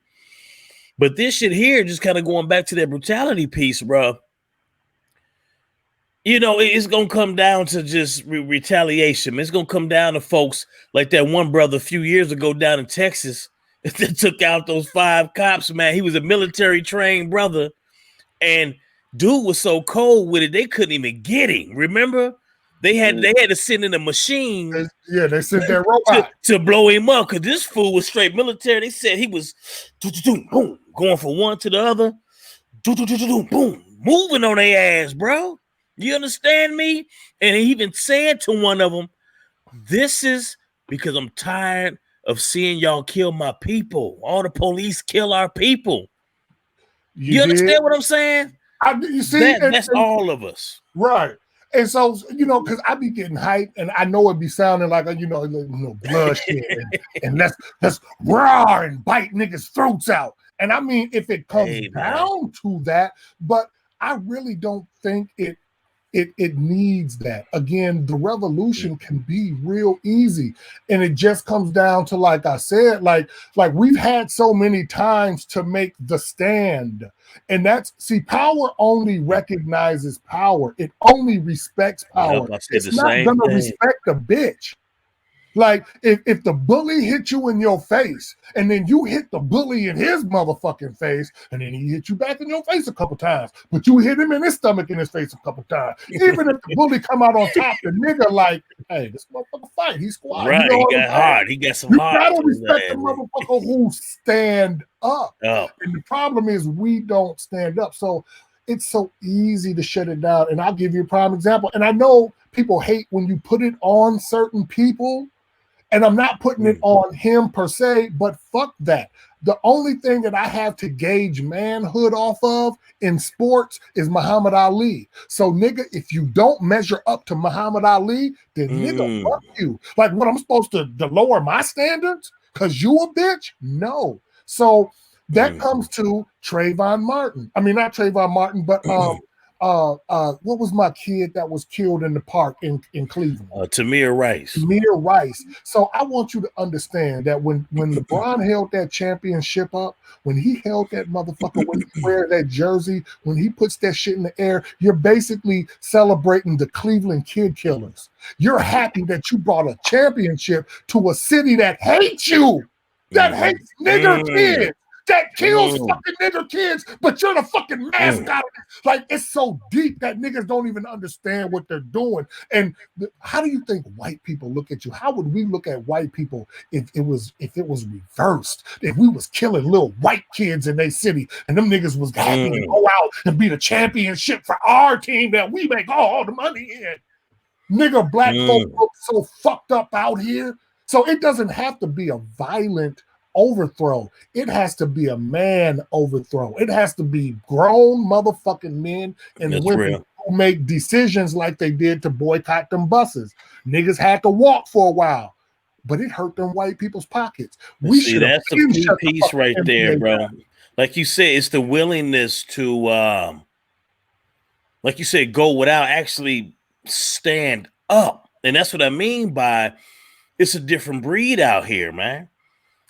But this shit here, just kind of going back to that brutality piece, bro. You know, it's going to come down to just retaliation. It's going to come down to folks like that one brother a few years ago down in Texas that took out those 5 cops, man. He was a military trained brother. And dude was so cold with it, they couldn't even get him. Remember? They had to send in a machine. They sent that robot to blow him up, because this fool was straight military. They said he was boom, going from one to the other, boom, moving on their ass, bro. You understand me? And he even said to one of them, "This is because I'm tired of seeing y'all kill my people. All the police kill our people." You understand what I'm saying? You see, that's all of us, right? And so, you know, because I be getting hyped, and I know it be sounding like, you know, bloodshed, and let's roar and bite niggas' throats out. And I mean, if it comes down to that, but I really don't think it needs that. Again, the revolution can be real easy, and it just comes down to, like I said, like we've had so many times to make the stand. And power only recognizes power. It only respects power. It's not gonna respect a bitch. Like if the bully hit you in your face, and then you hit the bully in his motherfucking face, and then he hit you back in your face a couple times, but you hit him in his stomach in his face a couple times. Even if the bully come out on top, the nigga like, hey, this motherfucker fight. He's squad. Right, you know he got hard. He got some you hard. You gotta respect the motherfucker who stand up. Oh. And the problem is we don't stand up. So it's so easy to shut it down. And I'll give you a prime example. And I know people hate when you put it on certain people. And I'm not putting it on him per se, but fuck that. The only thing that I have to gauge manhood off of in sports is Muhammad Ali. So, nigga, if you don't measure up to Muhammad Ali, then nigga, fuck you. Like, what, I'm supposed to lower my standards because you a bitch? No. So that comes to Trayvon Martin. I mean, not Trayvon Martin, but what was my kid that was killed in the park in Cleveland? Tamir Rice. Tamir Rice. So I want you to understand that when LeBron held that championship up, when he held that motherfucker, when he wears that jersey, when he puts that shit in the air, you're basically celebrating the Cleveland kid killers. You're happy that you brought a championship to a city that hates you, that hates nigger kids. that kills fucking nigger kids, but you're the fucking mascot. Like, it's so deep that niggas don't even understand what they're doing. And how do you think white people look at you? How would we look at white people if it was reversed? If we was killing little white kids in their city and them niggas was happy to go out and be the championship for our team that we make all the money in. Nigga, black folk look so fucked up out here. So it doesn't have to be a violent overthrow. It has to be a man overthrow. It has to be grown motherfucking men and women who make decisions like they did to boycott them buses. Niggas had to walk for a while, but it hurt them white people's pockets. We should. That's the key piece right there, bro. Like you said, it's the willingness to, like you said, go without actually stand up. And that's what I mean by it's a different breed out here, man.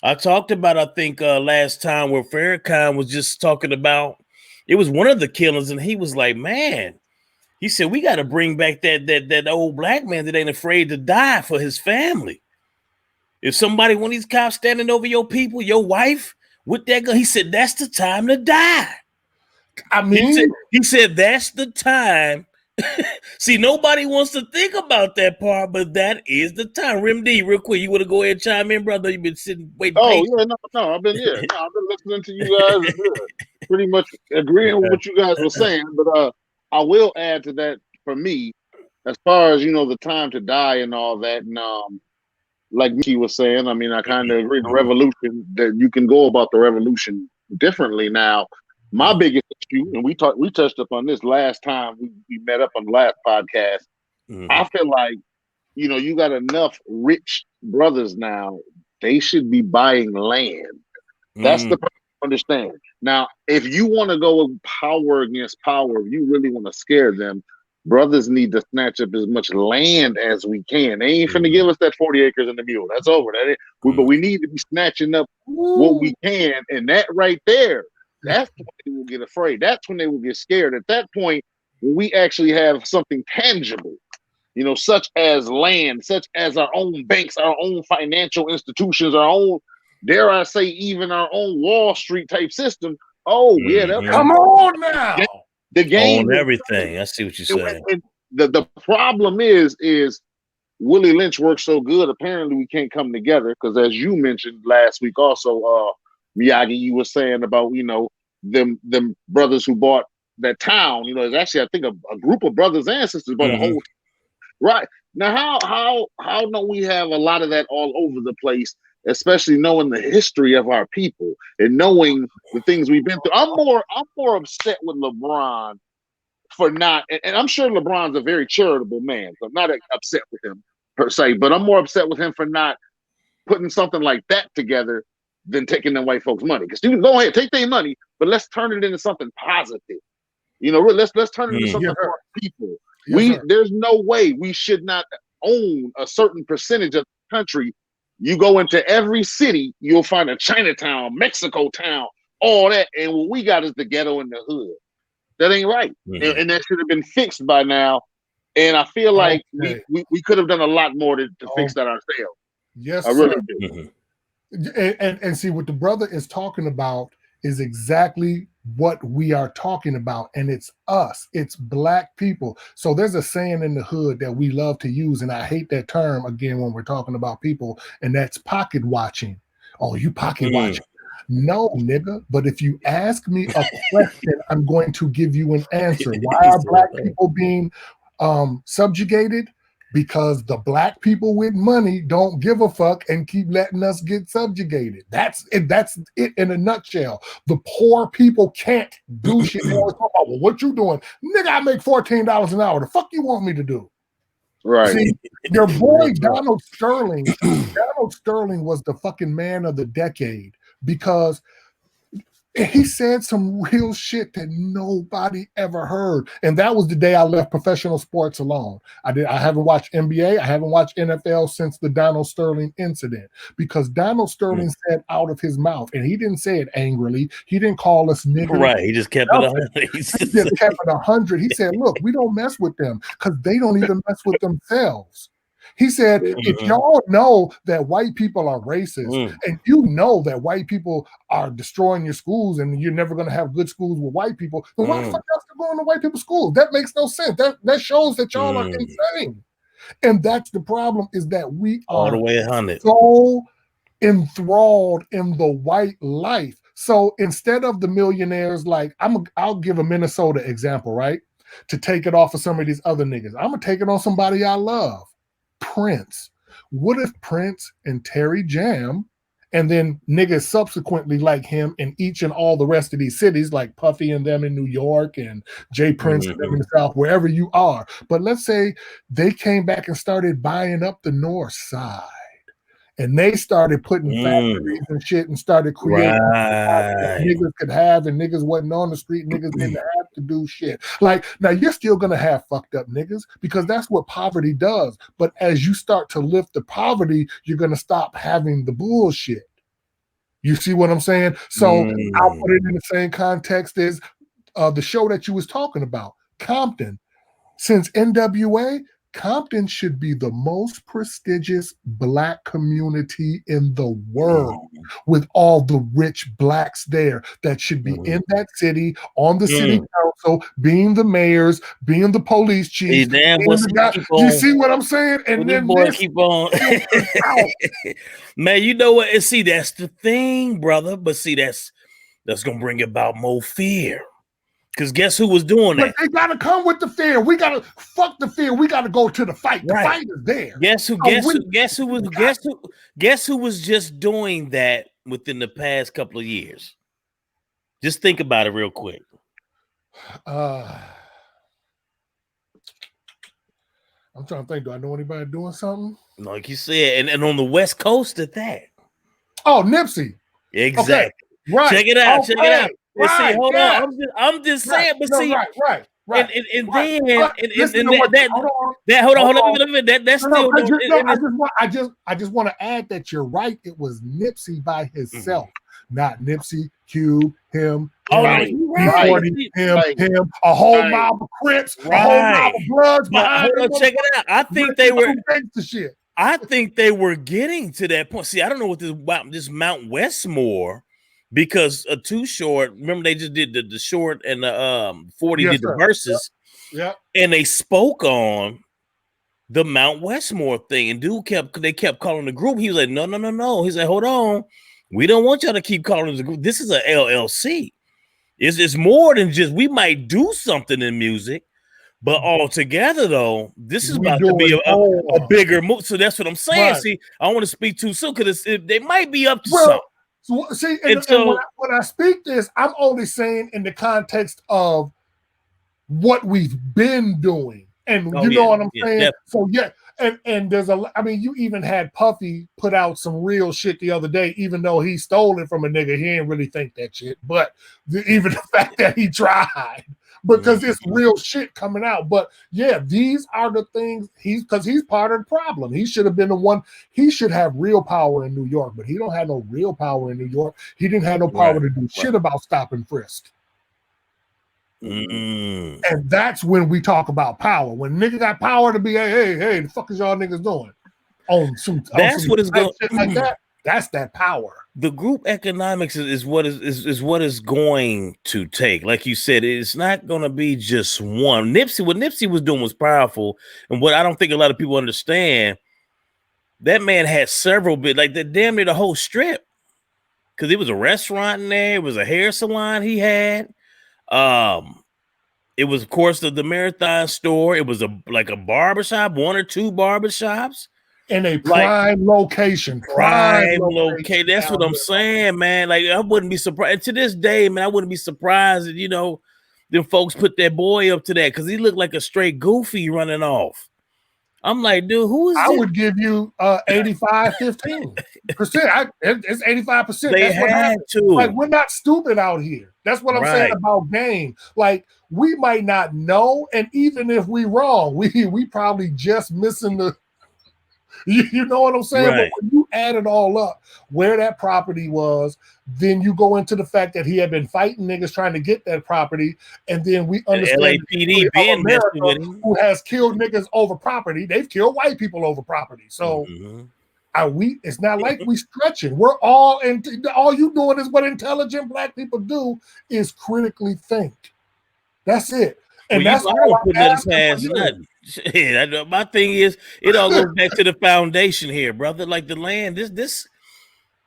I talked about, I think last time where Farrakhan was just talking about, it was one of the killings, and he was like, man, he said, we got to bring back that old black man that ain't afraid to die for his family. If somebody, one of these cops standing over your people, your wife, with that gun, he said, that's the time to die. I mean, he said that's the time. See, nobody wants to think about that part, but that is the time. Rim D, real quick, you want to go ahead and chime in, brother? You've been sitting waiting. Oh, yeah, no, I've been listening to you guys, pretty much agreeing with what you guys were saying. But I will add to that for me, as far as the time to die and all that, and like Mickey was saying, I mean, I kind of agree. The revolution, that you can go about the revolution differently now. My biggest issue, and we touched upon this last time we met up on the last podcast. I feel like, you got enough rich brothers now. They should be buying land. That's the problem to understand. Now, if you want to go with power against power, if you really want to scare them, brothers need to snatch up as much land as we can. They ain't finna give us that 40 acres and the mule. That's over. But we need to be snatching up what we can. And that right there, that's when they will get afraid. That's when they will get scared. At that point, when we actually have something tangible, such as land, such as our own banks, our own financial institutions, our own, dare I say, even our own Wall Street type system. Oh, yeah. Come on now. The game. On everything. I see what you're saying. And the problem is Willie Lynch works so good. Apparently, we can't come together because, as you mentioned last week also, Miyagi, you were saying about, them brothers who bought that town. It's actually, I think, a group of brothers and sisters bought a whole. Right. Now, how don't we have a lot of that all over the place, especially knowing the history of our people and knowing the things we've been through? I'm more upset with LeBron for not, and I'm sure LeBron's a very charitable man, so I'm not upset with him per se, but I'm more upset with him for not putting something like that together than taking them white folks' money. Because you can go ahead, take their money, but let's turn it into something positive. Let's turn it into something for our people. There's no way we should not own a certain percentage of the country. You go into every city, you'll find a Chinatown, Mexico town, all that, and what we got is the ghetto and the hood. That ain't right, and that should have been fixed by now. And I feel like we could have done a lot more to fix that ourselves. Yes, I really do. And see, what the brother is talking about is exactly what we are talking about, and it's us. It's black people. So there's a saying in the hood that we love to use, and I hate that term again when we're talking about people, and that's pocket watching. Oh, you pocket watching. No, nigga. But if you ask me a question, I'm going to give you an answer. Why are black people being subjugated? Because the black people with money don't give a fuck and keep letting us get subjugated. That's it in a nutshell. The poor people can't do shit. They always talk about, well, what you doing? Nigga, I make $14 an hour. The fuck you want me to do? Right. See, your boy Donald Sterling was the fucking man of the decade because he said some real shit that nobody ever heard. And that was the day I left professional sports alone. I haven't watched NBA. I haven't watched NFL since the Donald Sterling incident because Donald Sterling said out of his mouth, and he didn't say it angrily. He didn't call us niggas. Right. He just kept it 100. He just kept it 100. He said, look, we don't mess with them because they don't even mess with themselves. He said, if y'all know that white people are racist and you know that white people are destroying your schools and you're never going to have good schools with white people, then why the fuck y'all still going to white people's schools? That makes no sense. That shows that y'all are insane. And that's the problem, is that we all are the way 100. so enthralled in the white life. So instead of the millionaires, like I'll give a Minnesota example, right? To take it off of some of these other niggas. I'm gonna take it on somebody I love. Prince. What if Prince and Terry Jam and then niggas subsequently like him in each and all the rest of these cities, like Puffy and them in New York and Jay Prince and them in the South, wherever you are. But let's say they came back and started buying up the North Side. And they started putting factories and shit and started creating that niggas could have, and niggas wasn't on the street, niggas didn't have to do shit. Like, now you're still gonna have fucked up niggas because that's what poverty does. But as you start to lift the poverty, you're gonna stop having the bullshit. You see what I'm saying? So I'll put it in the same context as the show that you was talking about, Compton. Since NWA, Compton should be the most prestigious Black community in the world, with all the rich Blacks there that should be in that city, on the city council, being the mayors, being the police chiefs. You see what I'm saying? And then keep on. Man, you know what? And see, that's the thing, brother. But see, that's gonna bring about more fear. Because guess who was doing that? But they gotta come with the fear. We gotta fuck the fear. We gotta go to the fight. The fight is there. Guess who was just doing that within the past couple of years? Just think about it real quick. I'm trying to think. Do I know anybody doing something? Like you said, and on the West Coast at that. Oh, Nipsey. Exactly. Okay. Right. Check it out. Check it out. Right, see, hold on. I'm just saying, but see, right. And hold on. That's still. I just want to add that you're right. It was Nipsey by himself, not Nipsey, Cube, him. Right. Him, a whole mob of Crips, a whole mob of Bloods. Check it out. I think they were getting to that point. See, I don't know what this Mount Westmore. Because Too Short, remember they just did the Short and the 40 did the verses, and they spoke on the Mount Westmore thing, and they kept calling the group. He was like, no. He said, hold on, we don't want y'all to keep calling it the group. This is a LLC. It's more than just we might do something in music, but altogether though, this is about to be a bigger move. So that's what I'm saying. Right. See, I don't want to speak too soon because they might be up to something. So, see, and when I speak this, I'm only saying in the context of what we've been doing, and you know what I'm saying. Definitely. So and there's you even had Puffy put out some real shit the other day, even though he stole it from a nigga. He didn't really think that shit, but even the fact that he tried. Because it's real shit coming out. But yeah, these are the things because he's part of the problem. He should have been the one. He should have real power in New York, but he don't have no real power in New York. He didn't have no power to do shit about stop and frisk. And that's when we talk about power. When nigga got power to be, hey, the fuck is y'all niggas doing? That's what it's going like that. That's that power. The group economics is what is going to take. Like you said, it's not going to be just one. What Nipsey was doing was powerful, and what I don't think a lot of people understand, that man had several bit like that damn near the whole strip, because it was a restaurant in there, it was a hair salon he had, it was of course the Marathon store, it was a barbershop, one or two barbershops. In a prime location. Prime location. That's what I'm saying, man. Like, I wouldn't be surprised. And to this day, man, I wouldn't be surprised that, them folks put that boy up to that because he looked like a straight goofy running off. I'm like, dude, who is this? I would give you 85-15%. It's 85%. They had to. Like, we're not stupid out here. That's what I'm saying about game. Like, we might not know, and even if we wrong, we probably just missing You know what I'm saying? Right. But when you add it all up, where that property was, then you go into the fact that he had been fighting niggas trying to get that property, and then we understand the LAPD history been of messing America with him. who has killed niggas over property. They've killed white people over property. So it's not like we stretching. We're all all you doing is what intelligent black people do is critically think. That's it. And Well, that's I all don't I'm put nothing asking past for you. nothing. Shit, my thing is, it all goes back to the foundation here, brother. Like the land, this,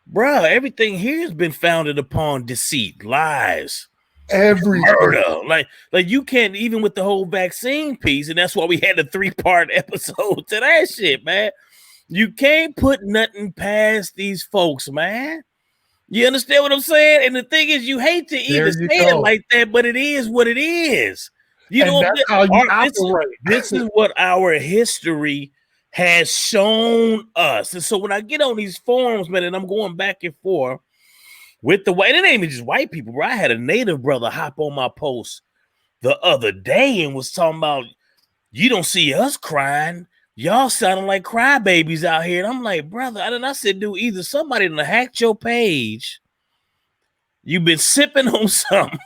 bro, everything here has been founded upon deceit, lies, murder. Like you can't, even with the whole vaccine piece, and that's why we had a 3-part episode to that shit, man. You can't put nothing past these folks, man. You understand what I'm saying? And the thing is, you hate to even say it like that, but it is what it is. You know, that's how you operate. This is what our history has shown us. And so when I get on these forums, man, and I'm going back and forth with the white, it ain't even just white people, bro. I had a native brother hop on my post the other day and was talking about, you don't see us crying. Y'all sounding like crybabies out here. And I'm like, brother, I said, dude, either somebody done hacked your page, you've been sipping on something,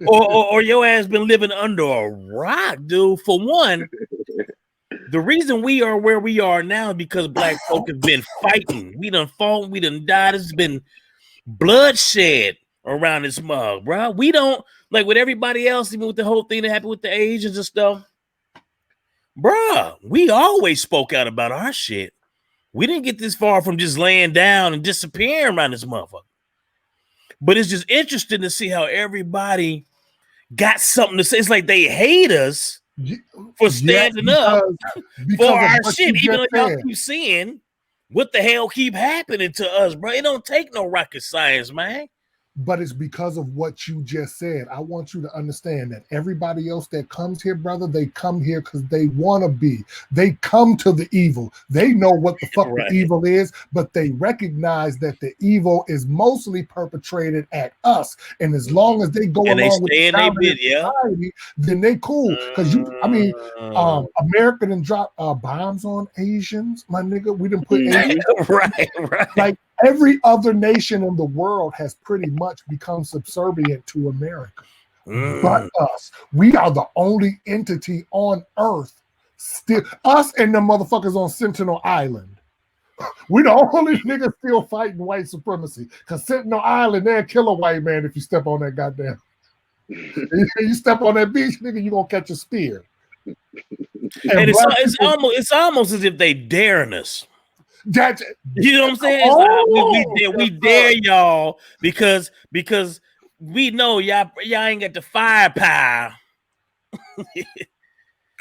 or your ass been living under a rock, dude. For one, the reason we are where we are now is because black folk have been fighting. We done fought, we done died. It's been bloodshed around this mug, bro. We don't, like with everybody else, even with the whole thing that happened with the Asians and stuff. Bruh, we always spoke out about our shit. We didn't get this far from just laying down and disappearing around this motherfucker. But it's just interesting to see how everybody got something to say. It's like they hate us for standing up for our shit, even though y'all keep seeing what the hell keep happening to us, bro. It don't take no rocket science, man. But it's because of what you just said. I want you to understand that everybody else that comes here, brother, they come here because they want to be. They come to the evil. They know what the fuck the evil is, but they recognize that the evil is mostly perpetrated at us. And as long as they go along with the society, then they cool. Because America done drop bombs on Asians, my nigga. We done put Asians. right. Like, every other nation in the world has pretty much become subservient to America. But us. We are the only entity on Earth, still, us and the motherfuckers on Sentinel Island. We the only niggas still fighting white supremacy. Because Sentinel Island, they'll kill a white man if you step on that goddamn. You step on that beach, nigga, you gonna catch a spear. And it's almost as if they daring us. You know what I'm saying? We dare y'all because we know y'all ain't got the firepower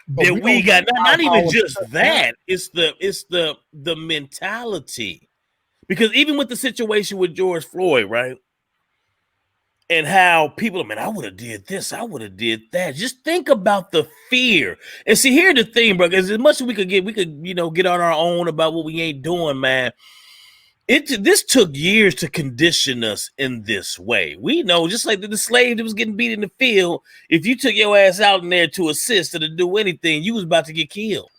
that we got. Not even just that. It's the mentality. Because even with the situation with George Floyd, right? And how people, man, I would have did this, I would have did that. Just think about the fear. And see, here's the thing, bro, because as much as we could get on our own about what we ain't doing, man. This took years to condition us in this way. We know, just like the slave that was getting beat in the field, if you took your ass out in there to assist or to do anything, you was about to get killed.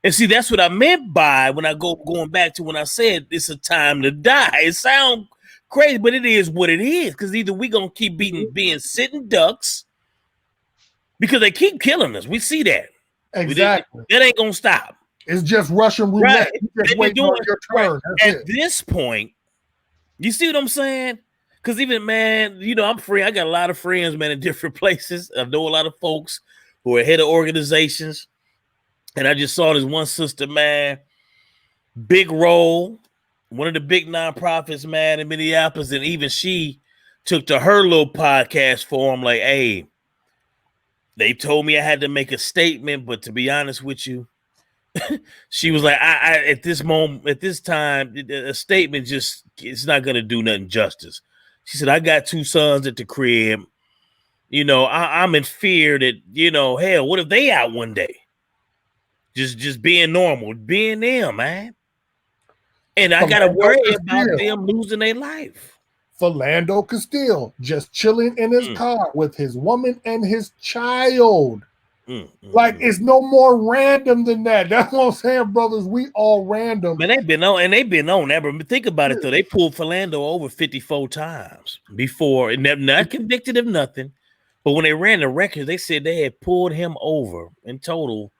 And see, that's what I meant by when I going back to when I said it's a time to die. It sounds crazy, but it is what it is. Because either we gonna keep being sitting ducks because they keep killing us. We see that. Exactly. That ain't gonna stop. It's just Russian roulette. You just waiting on your turn. At this point, you see what I'm saying? Because even, man, I'm free. I got a lot of friends, man, in different places. I know a lot of folks who are head of organizations. And I just saw this one sister, man, big role, one of the big nonprofits, man, in Minneapolis. And even she took to her little podcast forum like, hey, they told me I had to make a statement, but to be honest with you, she was like, I at this moment, at this time, a statement it's not going to do nothing justice. She said, I got 2 sons at the crib. I'm in fear that, hell, what if they out one day? Just being normal, being them, man. And I got to worry about them losing their life. Philando Castile just chilling in his car with his woman and his child. Like it's no more random than that. That's what I'm saying, brothers. We all random. Man, they've been on that. But think about it though. They pulled Philando over 54 times before, and they're not convicted of nothing. But when they ran the records, they said they had pulled him over in total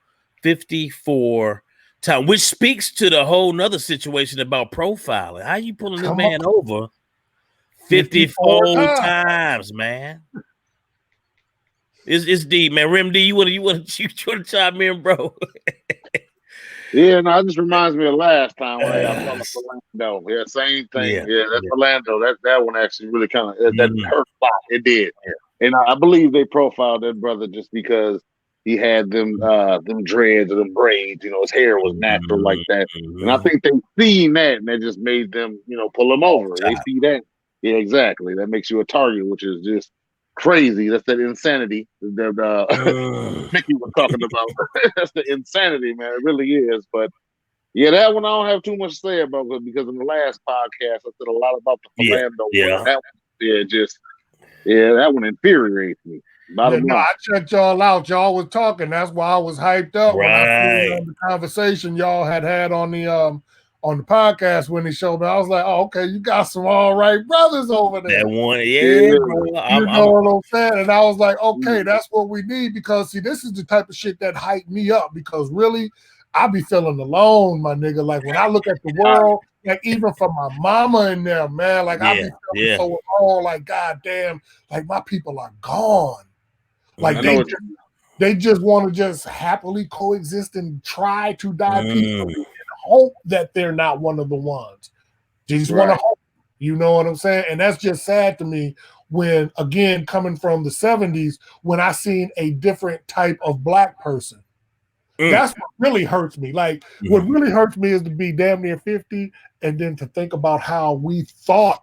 54 times, which speaks to the whole nother situation about profiling. How you pulling this man over 54 times, man? It's deep, man. Rim D, you want to chime in, bro? Yeah, no, it just reminds me of last time when I saw Philando. Yeah, same thing. Yeah, that's Philando. That one actually really kind of that hurt a lot. It did. Yeah. And I believe they profiled that brother just because he had them dreads or them braids. You know, his hair was natural like that. And I think they seen that and that just made them, pull him over. They see that. Yeah, exactly. That makes you a target, which is just crazy. That's that insanity that Mickey was talking about. That's the insanity, man. It really is. But yeah, that one I don't have too much to say about because in the last podcast I said a lot about the Philando. Yeah. That one, that one infuriates me. I checked y'all out. Y'all was talking. That's why I was hyped up when I seen the conversation y'all had on the podcast when he showed me. I was like, oh, okay, you got some all right brothers over there. That one, you know what I'm saying? And I was like, okay, that's what we need because, see, this is the type of shit that hyped me up because really, I be feeling alone, my nigga. Like, when I look at the world, like, even for my mama in there, man, like, I be feeling so alone, like, goddamn, like, my people are gone. Like, they just want to just happily coexist and try to die peacefully and hope that they're not one of the ones. They just want to hope. You know what I'm saying? And that's just sad to me when, again, coming from the 70s, when I seen a different type of black person. That's what really hurts me. Like, what really hurts me is to be damn near 50 and then to think about how we thought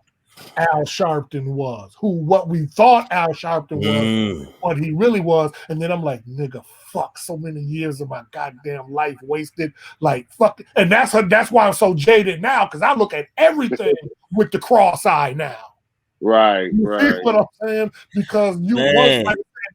Al Sharpton was, what we thought Al Sharpton was, what he really was. And then I'm like, nigga, fuck, so many years of my goddamn life wasted. Like, fuck. And that's why I'm so jaded now, because I look at everything with the cross eye now. Right. You see what I'm saying? Because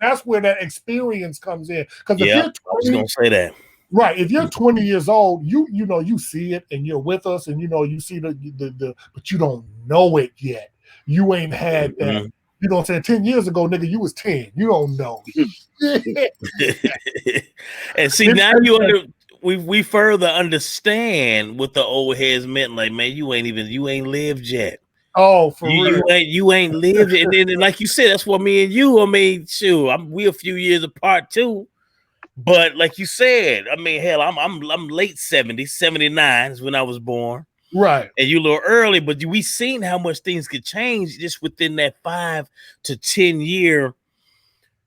that's where that experience comes in. Because if you're 20, I was gonna say that. Right, if you're 20 years old, you see it and you're with us, and you see the but you don't know it yet. You ain't had that. You know what I'm saying? 10 years ago, nigga, you was 10. You don't know. And see, now we further understand what the old heads meant. Like, man, you ain't lived yet. Oh, for real. You ain't lived it. And like you said, that's what me and you, we a few years apart too. But like you said, I mean, hell, I'm late 70s, 79 is when I was born. Right. And you a little early, but we seen how much things could change just within that 5 to 10 year.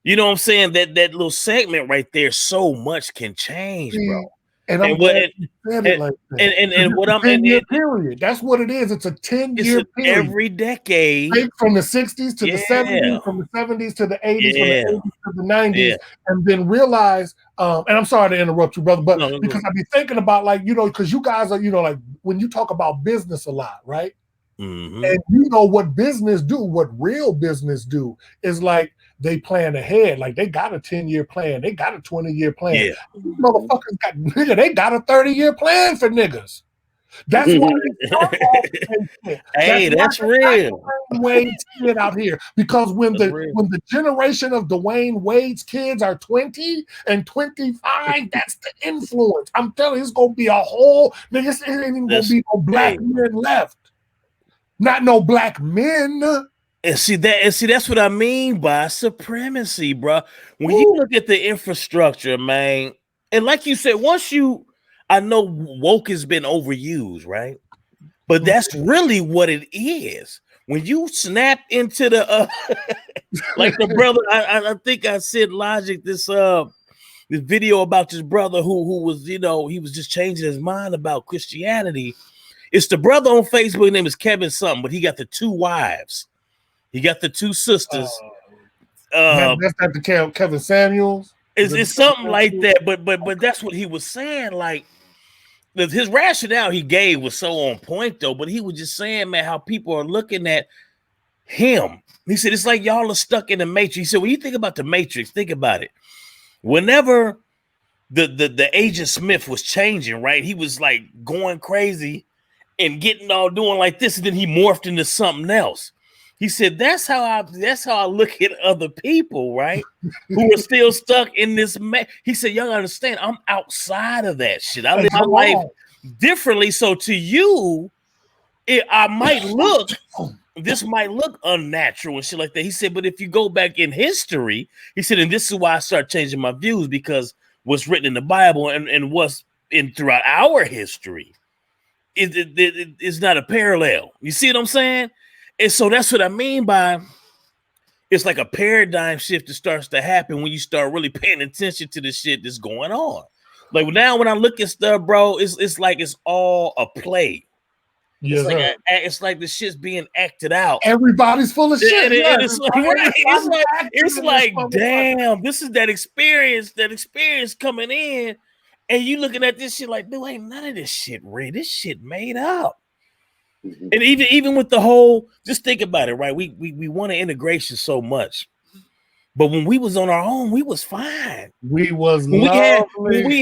You know what I'm saying? That little segment right there, so much can change, bro. And I'm glad you said it like that. And what I'm 10-year period. That's what it is. It's a 10-year period. Every decade. From the 60s to the 70s, from the 70s to the 80s, from the 80s to the 90s, and then realize, and I'm sorry to interrupt you, brother, but because I be thinking about, like, because you guys are, like, when you talk about business a lot, right? And what business do, what real business do is like, they plan ahead. Like, they got a 10-year plan. They got a 20-year plan. Yeah. These motherfuckers they got a 30-year plan for niggas. That's why that's real. Wade's kid out here. Because when the generation of Dwayne Wade's kids are 20 and 25, that's the influence. I'm telling you, it's gonna be a whole nigga. It ain't even gonna be no black men left. Not no black men. And see that's what I mean by supremacy, bro. When you look at the infrastructure, man, and like you said, I know woke has been overused, right? But that's really what it is. When you snap into the like the brother, I think I said Logic this video about this brother who was, he was just changing his mind about Christianity. It's the brother on Facebook, his name is Kevin something, but he got the 2 wives. He got the 2 sisters. That's not the Kevin Samuels. It's something like that, but that's what he was saying. Like, his rationale he gave was so on point, though. But he was just saying, man, how people are looking at him. He said it's like y'all are stuck in the Matrix. He said, when you think about the Matrix, think about it. whenever the Agent Smith was changing, right? He was like going crazy and getting all doing like this, and then he morphed into something else. He said, that's how I look at other people, right? Who are still stuck in this. He said, y'all understand, I'm outside of that shit. I live my life differently. So to you, this might look unnatural and shit like that. He said, but if you go back in history, he said, and this is why I start changing my views, because what's written in the Bible and what's in throughout our history is not a parallel. You see what I'm saying? And so that's what I mean by it's like a paradigm shift that starts to happen when you start really paying attention to the shit that's going on. Like now when I look at stuff, bro, it's like it's all a play. Yes, it's like the shit's being acted out. Everybody's full of shit. It's like, damn, this is that experience coming in, and you looking at this shit like, dude, ain't none of this shit real. This shit made up. Mm-hmm. And even with the whole, just think about it, right? We want integration so much, but when we was on our own, we was fine. We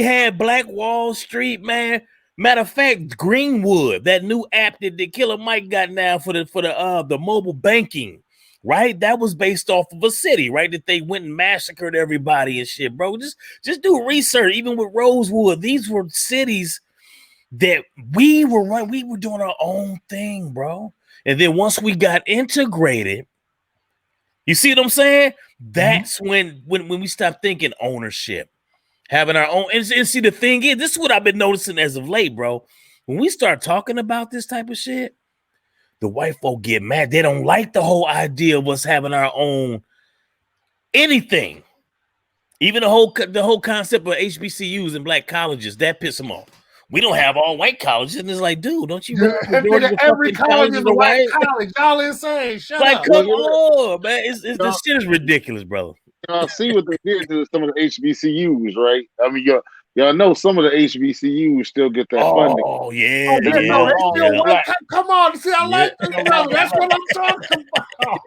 had Black Wall Street, man. Matter of fact, Greenwood, that new app that Killer Mike got now for the mobile banking, right? That was based off of a city, right? That they went and massacred everybody and shit, bro. Just do research. Even with Rosewood, these were cities that we were doing our own thing, bro. And then once we got integrated, you see what I'm saying? That's when we stopped thinking ownership. Having our own, and see, the thing is, this is what I've been noticing as of late, bro. When we start talking about this type of shit, the white folk get mad. They don't like the whole idea of us having our own anything. Even the whole concept of HBCUs and black colleges, that piss them off. We don't have all white colleges, and it's like, dude, don't you? Every college is a white college. Y'all insane. Shut up. Come on, man. This shit is ridiculous, brother. Y'all see what they did to some of the HBCUs, right? I mean, y'all know some of the HBCUs still get that funding. Oh yeah, Come on, see, I like this. That's what I'm talking about.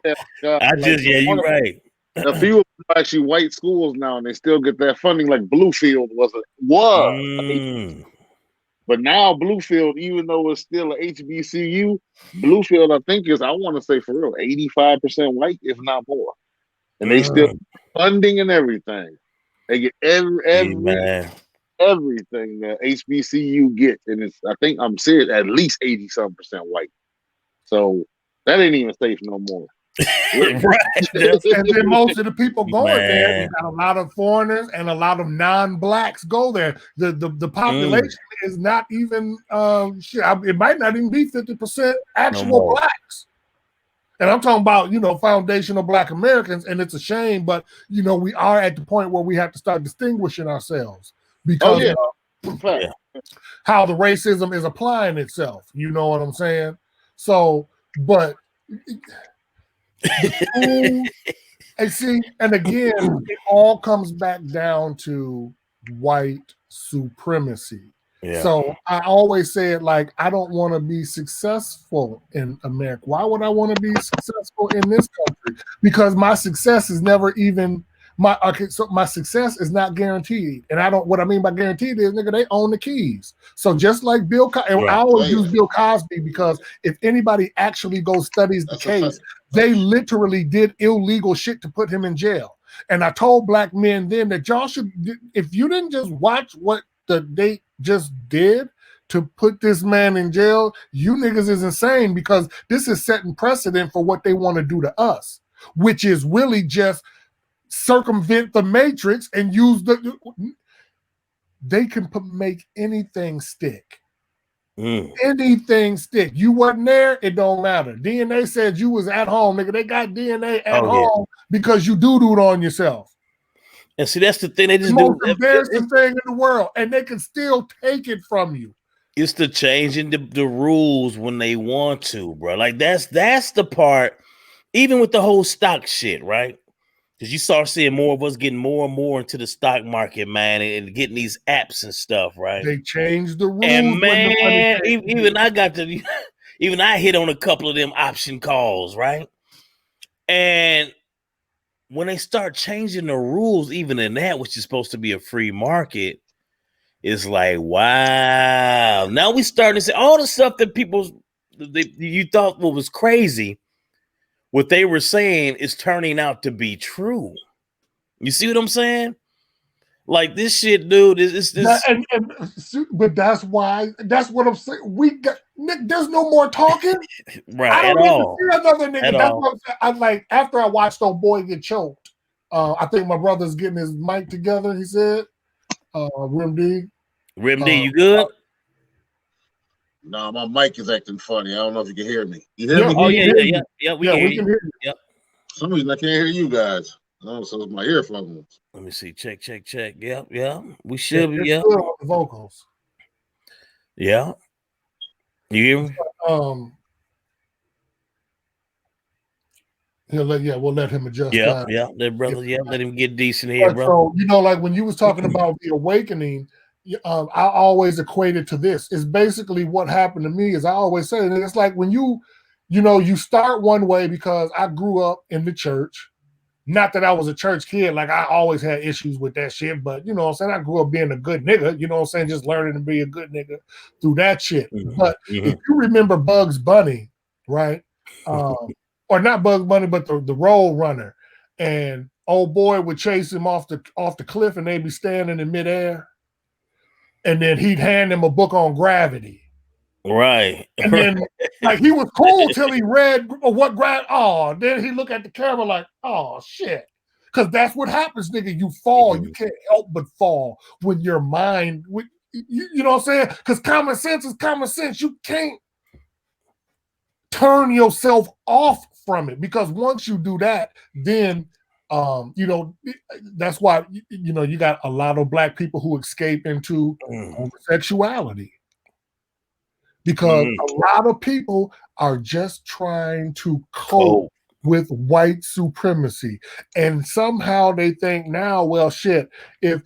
You're right. A few of them are actually white schools now, and they still get that funding. Like Bluefield was. But now Bluefield, even though it's still an HBCU, Bluefield, I think is, I want to say for real, 85% white, if not more. And they still funding and everything. They get everything that HBCU gets, and it's, I think I'm serious, at least 80-something% white. So that ain't even safe no more. Right. And then most of the people going there, you got a lot of foreigners and a lot of non-blacks go there. The population is not even it might not even be 50% actual blacks. And I'm talking about, foundational black Americans, and it's a shame, but we are at the point where we have to start distinguishing ourselves because how the racism is applying itself. You know what I'm saying? So, but and again, it all comes back down to white supremacy. Yeah. So I always say it like, I don't want to be successful in America. Why would I want to be successful in this country? Because my success is never even my success is not guaranteed. And what I mean by guaranteed is, nigga, they own the keys. So just like Bill Cosby, I always use Bill Cosby because if anybody actually goes studies the case, they literally did illegal shit to put him in jail. And I told black men then that y'all should, if you didn't just watch what they just did to put this man in jail, you niggas is insane, because this is setting precedent for what they want to do to us, which is really just circumvent the matrix and use they can make anything stick. Anything stick. You wasn't there, it don't matter. DNA said you was at home, nigga. They got DNA at home because you doo-dooed on yourself. And see, that's the thing. They just the most embarrassing thing in the world, and they can still take it from you. It's the changing the rules when they want to, bro. Like that's the part. Even with the whole stock shit, right? Because you start seeing more of us getting more and more into the stock market, man, and getting these apps and stuff, right? They changed the rules. And man, even I hit on a couple of them option calls, right? And when they start changing the rules, even in that, which is supposed to be a free market, it's like, wow. Now we starting to see all the stuff that you thought was crazy. What they were saying is turning out to be true. You see what I'm saying? Like this shit, dude. But that's what I'm saying. Nick, there's no more talking. Right, I don't at need all. to see another nigga. At That's all. what I'm saying. I'm like, after I watched old boy get choked, I think my brother's getting his mic together, he said. Rim D, you good? No, my mic is acting funny. I don't know if you can hear me. You hear Yeah, me? Oh, we can hear you. we can hear you. Yep. For some reason I can't hear you guys. Oh, so it's my earphones. Let me see. Check. Yep. We should be. It's Yep. good on the vocals. Yeah. You hear me? We'll let him adjust. Yeah. That brother. Yeah. Let him get decent here, bro. So like when you was talking about the awakening, I always equate it to this. It's basically what happened to me. Is I always say it's like when you start one way, because I grew up in the church. Not that I was a church kid, like I always had issues with that shit, but you know what I'm saying? I grew up being a good nigga, you know what I'm saying? Just learning to be a good nigga through that shit. But if you remember Bugs Bunny, right? Or not Bugs Bunny, but the Road Runner, and old boy would chase him off the cliff and they'd be standing in midair, and then he'd hand him a book on gravity. Right. And then like he was cool till he read what then he look at the camera like, oh shit. Because that's what happens, nigga. You fall. You can't help but fall when your mind, you know what I'm saying? Because common sense is common sense. You can't turn yourself off from it, because once you do that, then that's why you got a lot of black people who escape into homosexuality. Because a lot of people are just trying to cope with white supremacy. And somehow they think now, well, shit, if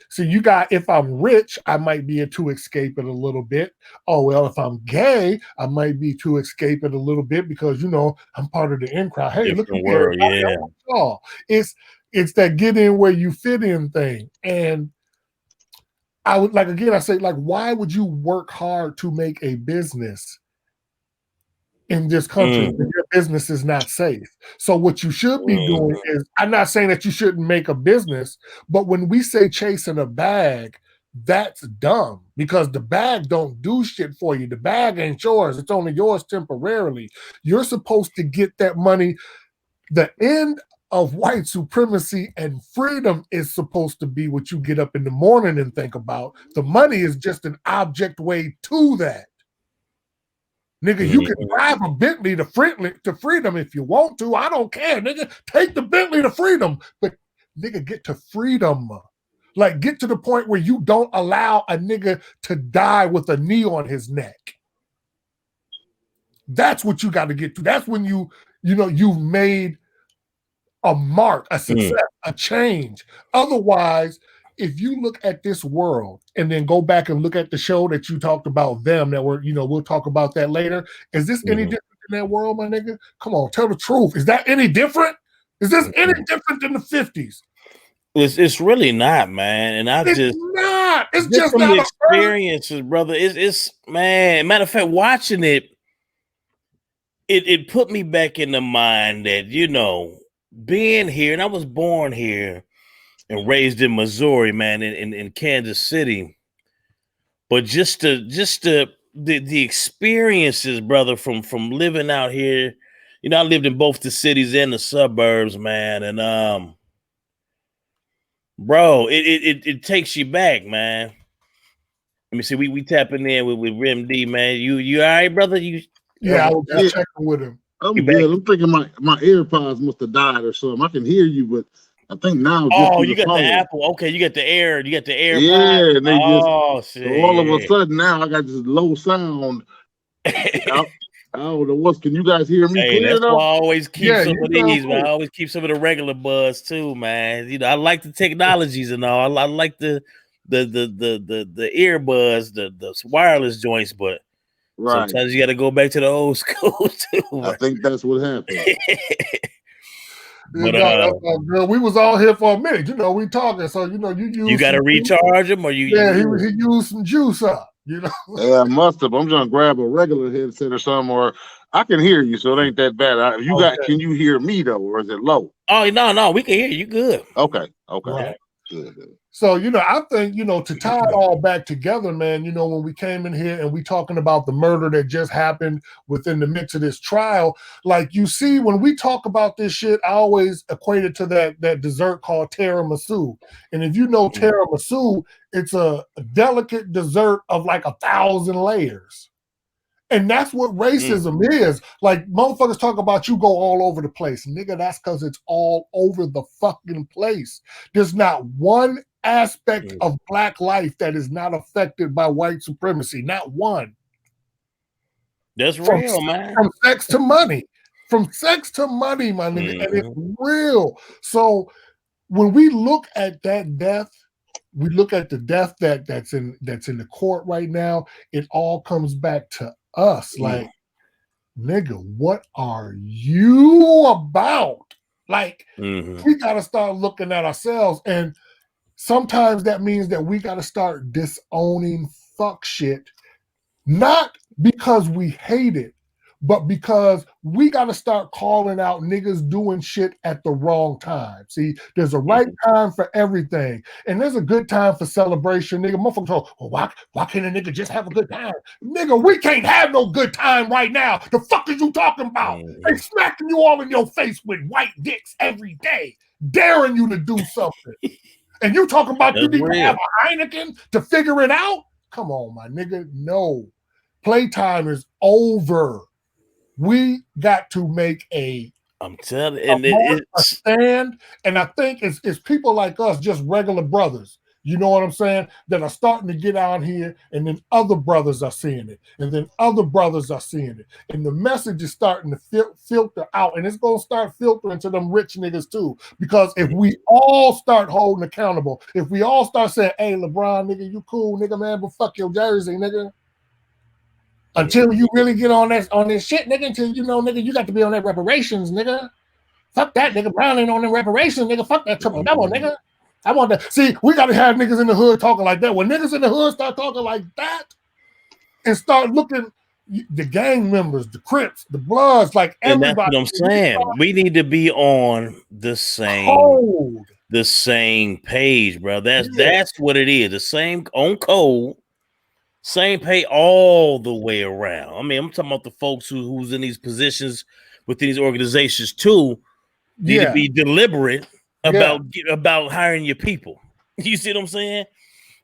I'm rich, I might be able to escape it a little bit. Oh, well, if I'm gay, I might be to escape it a little bit because, I'm part of the in crowd. Hey, different look at world, yeah. It's that get in where you fit in thing. And I would I say, why would you work hard to make a business in this country when your business is not safe? So what you should be doing is, I'm not saying that you shouldn't make a business, but when we say chasing a bag, that's dumb, because the bag don't do shit for you. The bag ain't yours. It's only yours temporarily. You're supposed to get that money. The end of white supremacy and freedom is supposed to be what you get up in the morning and think about. The money is just an object way to that. Nigga, you can drive a Bentley to freedom if you want to. I don't care, nigga. Take the Bentley to freedom. But nigga, get to freedom. Like, get to the point where you don't allow a nigga to die with a knee on his neck. That's what you got to get to. That's when you've made a mark, a success, a change. Otherwise, if you look at this world and then go back and look at the show that you talked about, them that were, we'll talk about that later. Is this any different in that world, my nigga? Come on, tell the truth. Is that any different? Is this any different than the 50s? It's really not, man. And It's just from not the experiences, brother. It's man. Matter of fact, watching it put me back in the mind that, being here, and I was born here and raised in Missouri, man, in Kansas City. But just the experiences, brother, from living out here. I lived in both the cities and the suburbs, man, and bro, it takes you back, man. Let me see. We tapping in with Rim D, man. You all right, brother? I was just checking with him. I'm good. I'm thinking my AirPods must have died or something. I can hear you, but I think now. You got the Apple. Okay, you got the Air. You got the AirPods. Yeah, and they shit. So all of a sudden now I got this low sound. I don't know what's. Can you guys hear me clear? That's why I always keep some of these. Cool. Man. I always keep some of the regular buzz too, man. I like the technologies and all. I like the earbuds, the wireless joints, but. Right. Sometimes you got to go back to the old school too. I think that's what happened. But that's all good. We was all here for a minute. We talking. So you got to recharge him, or you? Yeah, he used some juice up. Yeah, I must have. I'm trying to grab a regular headset or something, or I can hear you, so it ain't that bad. Can you hear me though, or is it low? Oh no, we can hear you good. Okay. Right. Good. So, I think, to tie it all back together, man, when we came in here and we talking about the murder that just happened within the midst of this trial, like you see, when we talk about this shit, I always equate it to that dessert called tiramisu. And if you know tiramisu, it's a delicate dessert of like 1,000 layers. And that's what racism is. Like, motherfuckers talk about you go all over the place. Nigga, that's because it's all over the fucking place. There's not one aspect of Black life that is not affected by white supremacy. Not one. That's real, man. From sex to money. From sex to money, my nigga. And it's real. So when we look at that death, we look at the death that's in the court right now, it all comes back to us. Like, nigga, what are you about? Like, we gotta start looking at ourselves, and sometimes that means that we gotta start disowning fuck shit, not because we hate it, but because we gotta start calling out niggas doing shit at the wrong time. See, there's a right time for everything, and there's a good time for celebration. Nigga, motherfuckers talk, well, why can't a nigga just have a good time? Nigga, we can't have no good time right now. The fuck is you talking about? They smacking you all in your face with white dicks every day, daring you to do something. And you talking about you need to have a Heineken to figure it out? Come on, my nigga. No. Playtime is over. We got to make I'm telling you, a stand, and I think it's people like us, just regular brothers, you know what I'm saying, that are starting to get out here, and then other brothers are seeing it, and then other brothers are seeing it, and the message is starting to filter out, and it's going to start filtering to them rich niggas too, because if we all start holding accountable, if we all start saying, hey, LeBron, nigga, you cool, nigga, man, but fuck your jersey, nigga. Until you really get on this shit, nigga, until nigga, you got to be on that reparations, nigga. Fuck that, nigga. Brown ain't on the reparations, nigga. Fuck that triple double, nigga. I want that. See, we got to have niggas in the hood talking like that. When niggas in the hood start talking like that and start looking, the gang members, the Crips, the Bloods, like everybody. And that's what I'm saying. We need to be on the same page, bro. That's what it is. The same on code. Same pay all the way around. I mean, I'm talking about the folks who's in these positions within these organizations too. Need to be deliberate about hiring your people. You see what I'm saying?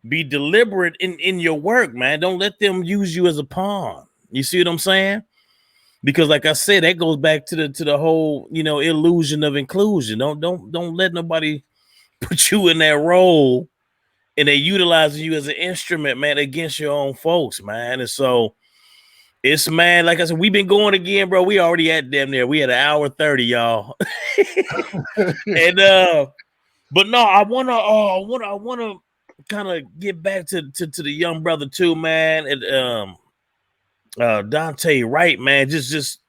Be deliberate in your work, man. Don't let them use you as a pawn. You see what I'm saying? Because, like I said, that goes back to the whole illusion of inclusion. Don't let nobody put you in that role. And they utilizing you as an instrument, man, against your own folks, man. And so it's, man, like I said, we've been going again, bro. We already at damn near. We had 1 hour 30, y'all. And but no, I wanna kind of get back to the young brother too, man. And Daunte Wright, man, just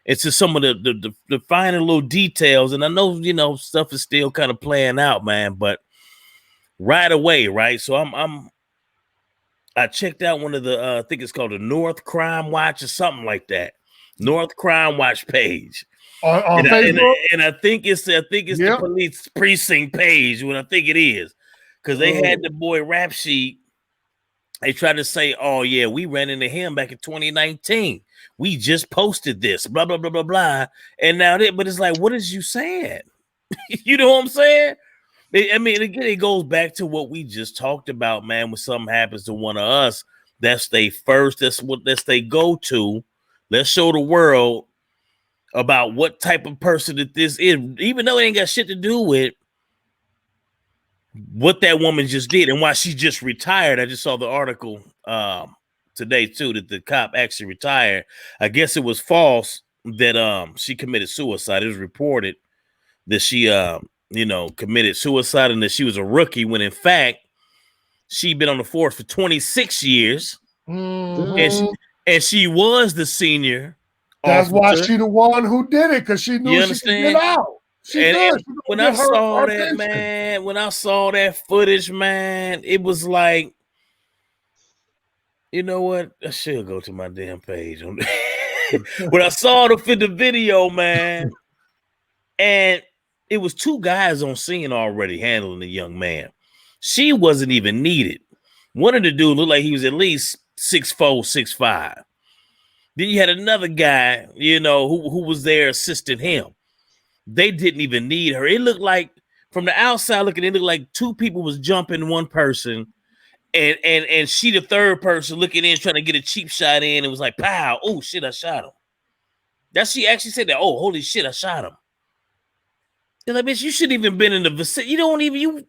it's just some of the finer little details. And I know stuff is still kind of playing out, man, but right away, right? So I checked out one of the I think it's called the North Crime Watch or something like that. North Crime Watch page. On Facebook? And I think it's the police precinct page, what I think it is. Because they had the boy Rap Sheet. They tried to say, oh yeah, we ran into him back in 2019. We just posted this, blah, blah, blah, blah, blah. And now but it's like, what is you saying? You know what I'm saying? I mean, again, it goes back to what we just talked about, man. When something happens to one of us, that's they first. That's they go to. Let's show the world about what type of person that this is, even though it ain't got shit to do with what that woman just did and why she just retired. I just saw the article today too that the cop actually retired. I guess it was false that she committed suicide. It was reported that she committed suicide and that she was a rookie when in fact she'd been on the force for 26 years. And she was the senior. That's officer. why she the one who did it, because she knew she could get out. She And good. She when gonna I get her saw that, attention. man, when I saw that footage, man, it was like, you know what? I should go to my damn page. When I saw the video, man, and it was two guys on scene already handling the young man. She wasn't even needed. One of the dudes looked like he was at least 6'4", 6'5". Then you had another guy, you know, who was there assisting him. They didn't even need her. It looked like, from the outside looking, it looked like two people was jumping one person, and she the third person looking in, trying to get a cheap shot in, and was like, pow, oh shit, I shot him. That she actually said that, oh, holy shit, I shot him. They're like, bitch, you shouldn't even been in the vicinity. You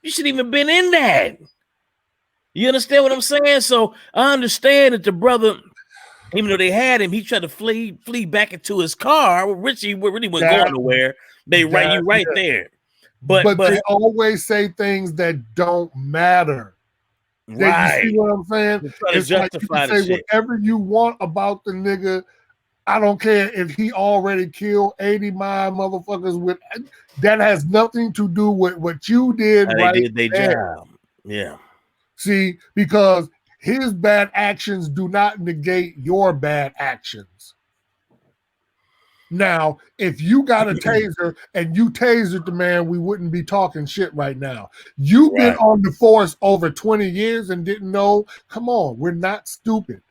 shouldn't even been in that. You understand what I'm saying? So I understand that the brother, even though they had him, he tried to flee back into his car. Well, Richie really wasn't going nowhere. They right there. But they always say things that don't matter. Right. You see what I'm saying? It's like you can say whatever you want about the nigga. I don't care if he already killed 89 motherfuckers. That has nothing to do with what you did. They did their job. Yeah. See, because his bad actions do not negate your bad actions. Now, if you got a taser and you tasered the man, we wouldn't be talking shit right now. You've been on the force over 20 years and didn't know. Come on, we're not stupid.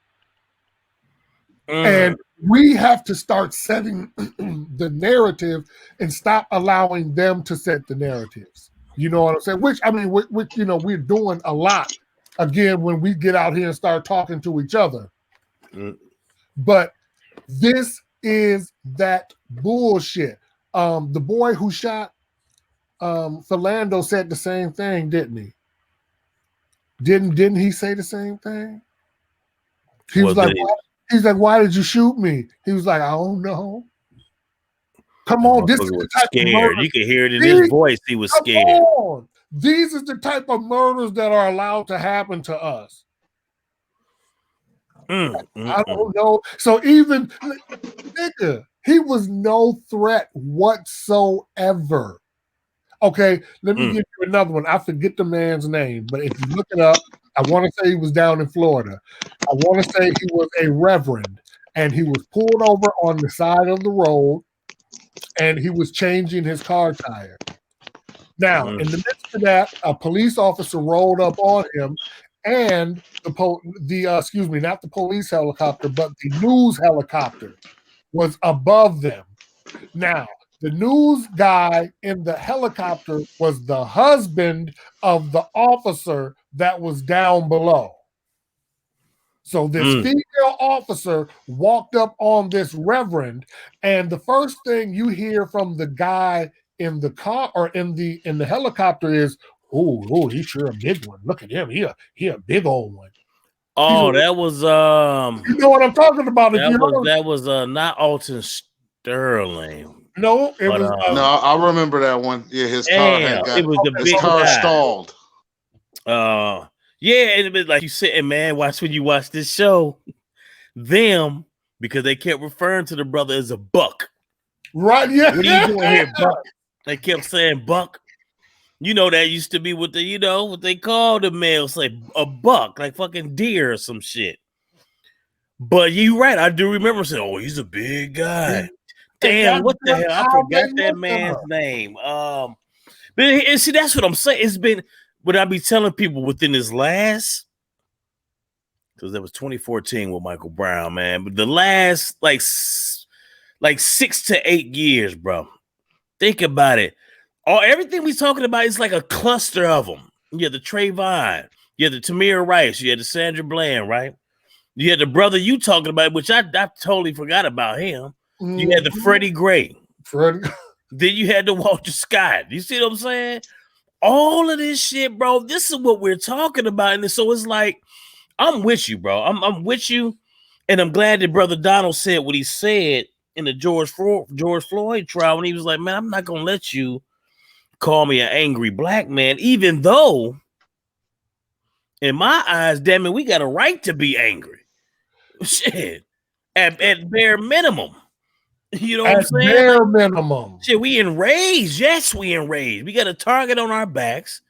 And we have to start setting the narrative and stop allowing them to set the narratives. You know what I'm saying? Which you know, we're doing a lot again when we get out here and start talking to each other. But this is that bullshit. The boy who shot Philando said the same thing, didn't he? Didn't he say the same thing? He was like, he's like, why did you shoot me? He was like, I don't know. Come on, this is the type of murder. You can hear it in his voice. He was scared. On. These are the type of murders that are allowed to happen to us. I don't know. So even, nigga, he was no threat whatsoever. Okay, let me give you another one. I forget the man's name, but if you look it up, I want to say he was down in Florida. I want to say he was a reverend, and he was pulled over on the side of the road, and he was changing his car tire. Now, in the midst of that, a police officer rolled up on him, and not the police helicopter, but the news helicopter was above them. Now, the news guy in the helicopter was the husband of the officer that was down below. So this female officer walked up on this reverend, and the first thing you hear from the guy in the car or in the helicopter is, "Oh, he's sure a big one. Look at him. He a big old one." Oh, that was you know what I'm talking about? That was not Alton Sterling. No, it was. No, I remember that one. Yeah, his car stalled. Yeah, and it was like you said, man, when you watch this show, because they kept referring to the brother as a buck. Right, yeah. What are you doing here, buck? They kept saying buck. You know, that used to be what they call the males, like a buck, like fucking deer or some shit. But you're right, I do remember saying, oh, he's a big guy. Damn, what the hell? I forgot that man's name. But see, that's what I'm saying. It's been what I be telling people within this last, because that was 2014 with Michael Brown, man. But the last like 6 to 8 years, bro. Think about it. Everything we talking about is like a cluster of them. You had the Trayvon, you had the Tamir Rice, you had the Sandra Bland, right? You had the brother you talking about, which I totally forgot about him. You had the Freddie Gray. Then you had the Walter Scott. You see what I'm saying? All of this shit, bro. This is what we're talking about. And so it's like, I'm with you, bro. I'm with you. And I'm glad that Brother Donald said what he said in the George Floyd trial when he was like, man, I'm not going to let you call me an angry black man, even though in my eyes, damn it, we got a right to be angry. Shit. At bare minimum. You know what I'm saying? Bare minimum. Shit, we enraged. Yes, we enraged. We got a target on our backs.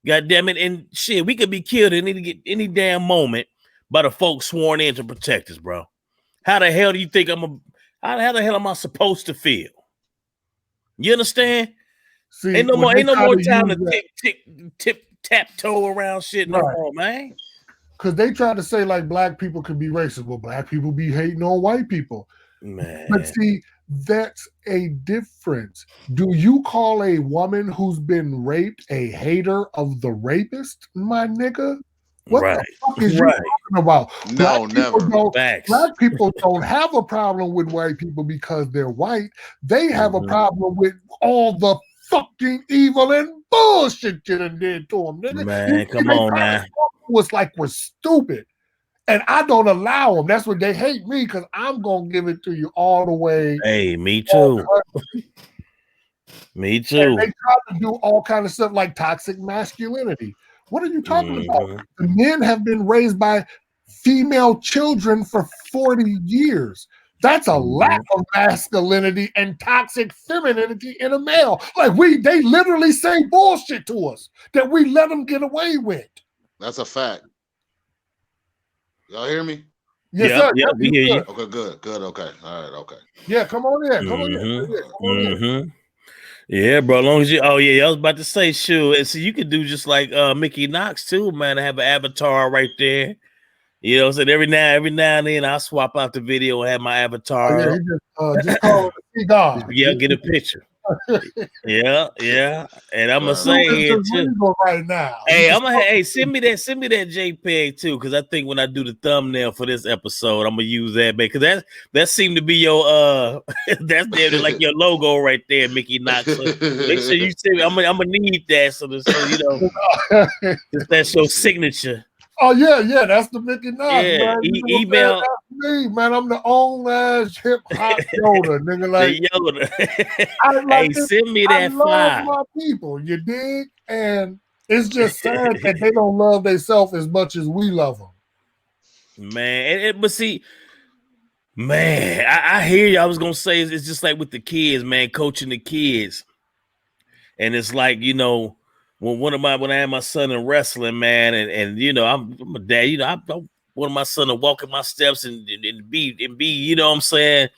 God damn it. And shit, we could be killed at any damn moment by the folks sworn in to protect us, bro. How the hell do you think how the hell am I supposed to feel? You understand? See, Ain't no more time to tip tap toe around shit no more, man. Because they try to say like black people can be racist. Well, black people be hating on white people. Man. But see, that's a difference. Do you call a woman who's been raped a hater of the rapist, my nigga? What the fuck is you talking about? No, never. Black people don't have a problem with white people because they're white. They have a problem with all the fucking evil and bullshit you done did to them, nigga. Man, come on, man. Was like we're stupid. And I don't allow them. That's what they hate me because I'm gonna give it to you all the way. Hey, me too. Me too. And they try to do all kind of stuff like toxic masculinity. What are you talking about? The men have been raised by female children for 40 years. That's a lack of masculinity and toxic femininity in a male. Like they literally say bullshit to us that we let them get away with. That's a fact. Y'all hear me? Yes, sir. Yeah, we hear you. Okay, good. Okay. All right, okay. Yeah, come on in. Come on in. Yeah, bro. As long as I was about to say, sure. And so you could do just like Mickey Knox too, man. I have an avatar right there. You know, so every now and then I'll swap out the video and have my avatar. Just call it a cigar. Yeah, get a picture. yeah. And I'm gonna say here too. Right now. Hey, send me that JPEG too, because I think when I do the thumbnail for this episode, I'm gonna use that, because that seemed to be your that's like your logo right there, Mickey Knox. So make sure you send me. I'm gonna need that so you know that's your signature. Oh yeah, that's the Mickey Knox. Yeah, man. Email. That's me, man. I'm the old ass hip hop Yoda, nigga. Like the Yoda. Send me that file. I love my people, you dig? And it's just sad that they don't love themselves as much as we love them. Man, but see, man, I hear you. I was gonna say it's just like with the kids, man, coaching the kids, and it's like, you know. When I had my son in wrestling, man, and you know, I'm a dad, you know, I want my son to walk in my steps and be, you know what I'm saying,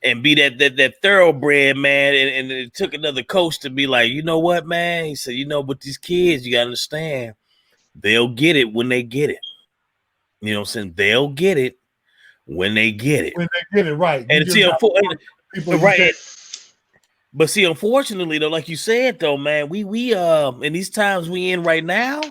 and be that thoroughbred, man. And it took another coach to be like, you know what, man? He said, you know, but these kids, you gotta understand, they'll get it when they get it. You know what I'm saying? They'll get it when they get it. When they get it, right. And see, right. But see, unfortunately, though, like you said, though, man, we in these times we in right now,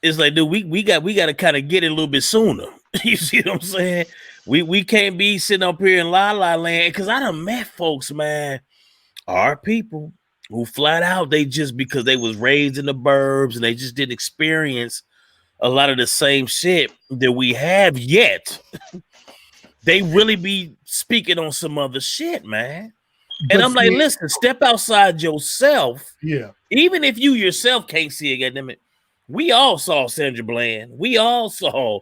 it's like, dude, we got to kind of get it a little bit sooner. You see what I'm saying? We can't be sitting up here in la la land, because I done met folks, man, our people who flat out they just, because they was raised in the burbs and they just didn't experience a lot of the same shit that we have yet. They really be speaking on some other shit, man. And I'm like, listen, step outside yourself. Yeah. Even if you yourself can't see it, goddammit. We all saw Sandra Bland. We all saw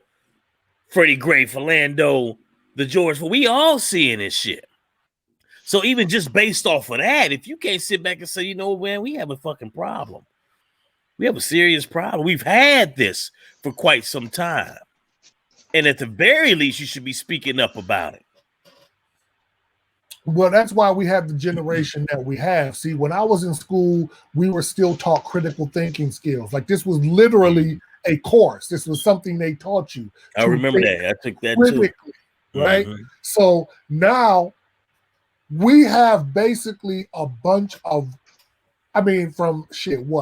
Freddie Gray, Philando, the George. We all seeing this shit. So even just based off of that, if you can't sit back and say, you know, man, we have a fucking problem. We have a serious problem. We've had this for quite some time. And at the very least, you should be speaking up about it. Well, that's why we have the generation that we have. See, when I was in school, we were still taught critical thinking skills. Like, this was literally a course. This was something they taught you. I remember that. I took that too. Right? Mm-hmm. So now we have basically a bunch of, I mean, from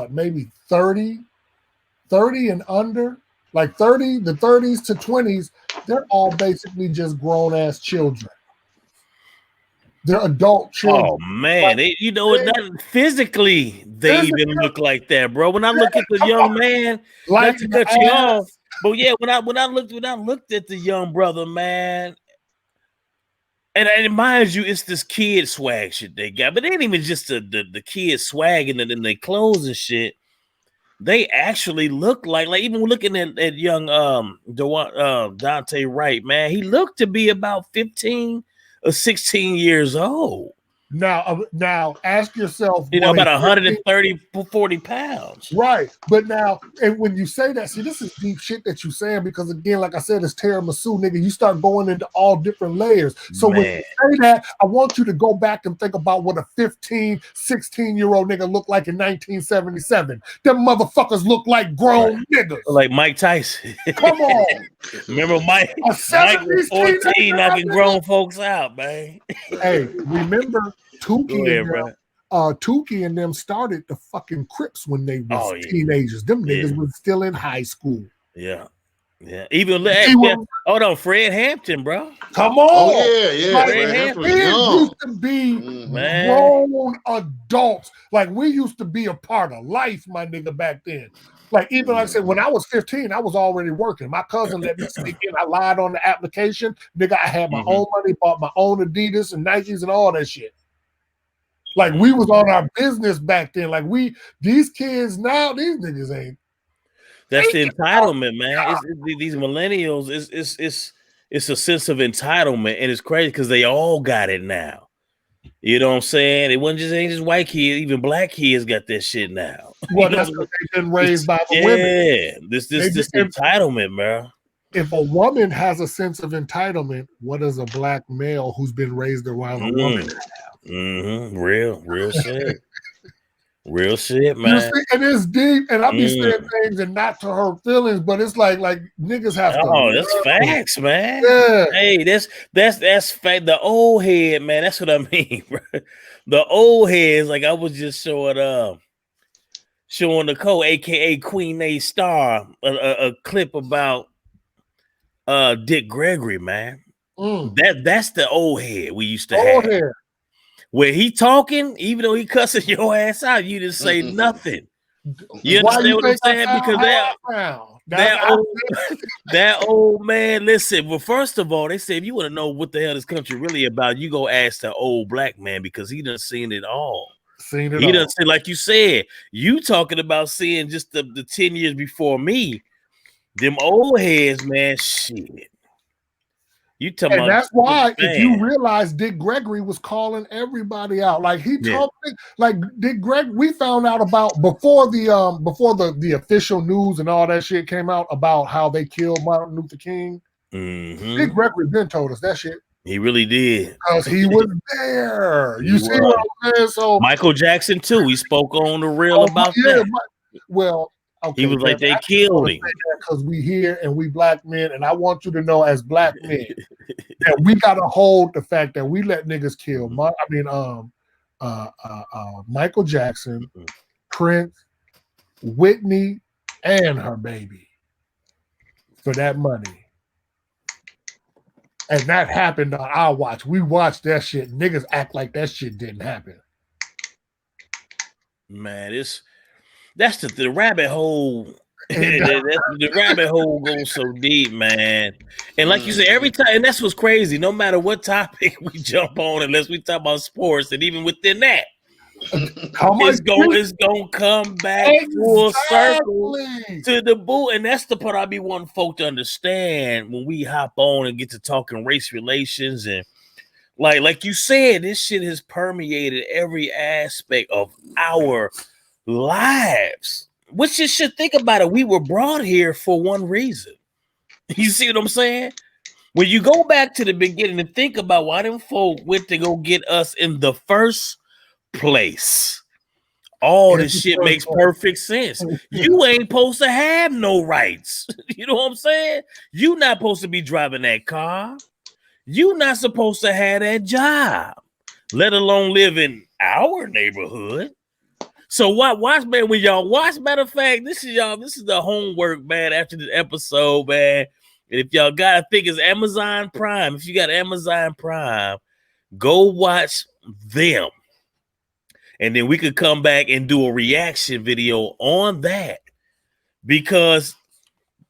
maybe 30 and under, like the 30s to 20s, they're all basically just grown-ass children. They're adult children. Oh man, not physically they even look like that, bro. When I look at the young man, not to cut you off, but yeah, when I looked at the young brother, man, and mind you, it's this kid swag shit they got, but it ain't even just the kid swag and then they clothes and shit. They actually look like even looking at young Daunte Wright, man, he looked to be about 15. of 16 years old. Now ask yourself, You know, what a about 15 130, 40 pounds. Right. But now, and when you say that, see, this is deep shit that you're saying, because again, like I said, it's tiramisu, nigga. You start going into all different layers. So when you say that, I want you to go back and think about what a 15, 16-year-old nigga looked like in 1977. Them motherfuckers look like grown niggas. Like Mike Tyson. Come on. Remember Mike? A Mike was 70s 14 teenager, knocking grown folks out, man. Hey, remember Go Tukey ahead, and bro. them? Tukey and them started the fucking Crips when they was teenagers. Them niggas was still in high school. Yeah. Even hold on, Fred Hampton, bro. Come on. Oh yeah. Like, Fred Hampton was we young. used to be grown adults. Like, we used to be a part of life, my nigga, back then. Like, even like I said, when I was 15, I was already working. My cousin let me sneak in. I lied on the application. Nigga, I had my own money, bought my own Adidas and Nikes and all that shit. Like, we was on our business back then. Like, these kids now, these niggas ain't. That's the entitlement, man. These millennials, it's a sense of entitlement, and it's crazy because they all got it now. You know what I'm saying? It ain't just white kids, even black kids got that shit now. Well, that's because they've been raised by the women. Yeah, this entitlement, bro. If a woman has a sense of entitlement, what does a black male who's been raised around a woman have? Real shit. Real shit, man. You see, and it's deep, and I be saying things and not to hurt feelings, but it's like niggas have to. Oh, that's facts, man. Yeah. Hey, that's fact. The old head, man. That's what I mean, bro. The old heads, like I was just showing Nicole, aka Queen A Star, a clip about Dick Gregory, man. That's the old head we used to have. Head. Where he talking, even though he cussing your ass out, you didn't say nothing. You understand what I'm saying? Because that old man, listen, well, first of all, they say if you want to know what the hell this country really about, you go ask the old black man, because he done seen it all. He done seen, like you said, you talking about seeing just the 10 years before me. Them old heads, man, shit. You talking and about, that's why, if you realize, Dick Gregory was calling everybody out. Like, he talked, like Dick Gregory, we found out about before the official news and all that shit came out about how they killed Martin Luther King. Dick Gregory been told us that shit. He really did. Because he was there. You see what I'm saying? So Michael Jackson too. He spoke on the real about that. Well, okay, he was like, they killed him. Because we here and we black men, and I want you to know, as black men, that we gotta hold the fact that we let niggas kill. Michael Jackson, Prince, Whitney, and her baby for that money. And that happened on our watch. We watched that shit. Niggas act like that shit didn't happen. Man, that's the rabbit hole. The rabbit hole goes so deep, man. And like you said, every time, and that's what's crazy. No matter what topic we jump on, unless we talk about sports, and even within that, it's gonna come back full circle to the boo. And that's the part I be wanting folk to understand when we hop on and get to talking race relations. And like you said, this shit has permeated every aspect of our lives. Which you should think about it. We were brought here for one reason. You see what I'm saying? When you go back to the beginning and think about why them folk went to go get us in the first place, all this shit makes perfect sense. You ain't supposed to have no rights. You know what I'm saying? You not supposed to be driving that car. You not supposed to have that job, let alone live in our neighborhood. So watch, man, when y'all watch, matter of fact, this is the homework, man, after this episode, man. And if y'all got, I think it's Amazon Prime. If you got Amazon Prime, go watch them. And then we could come back and do a reaction video on that. Because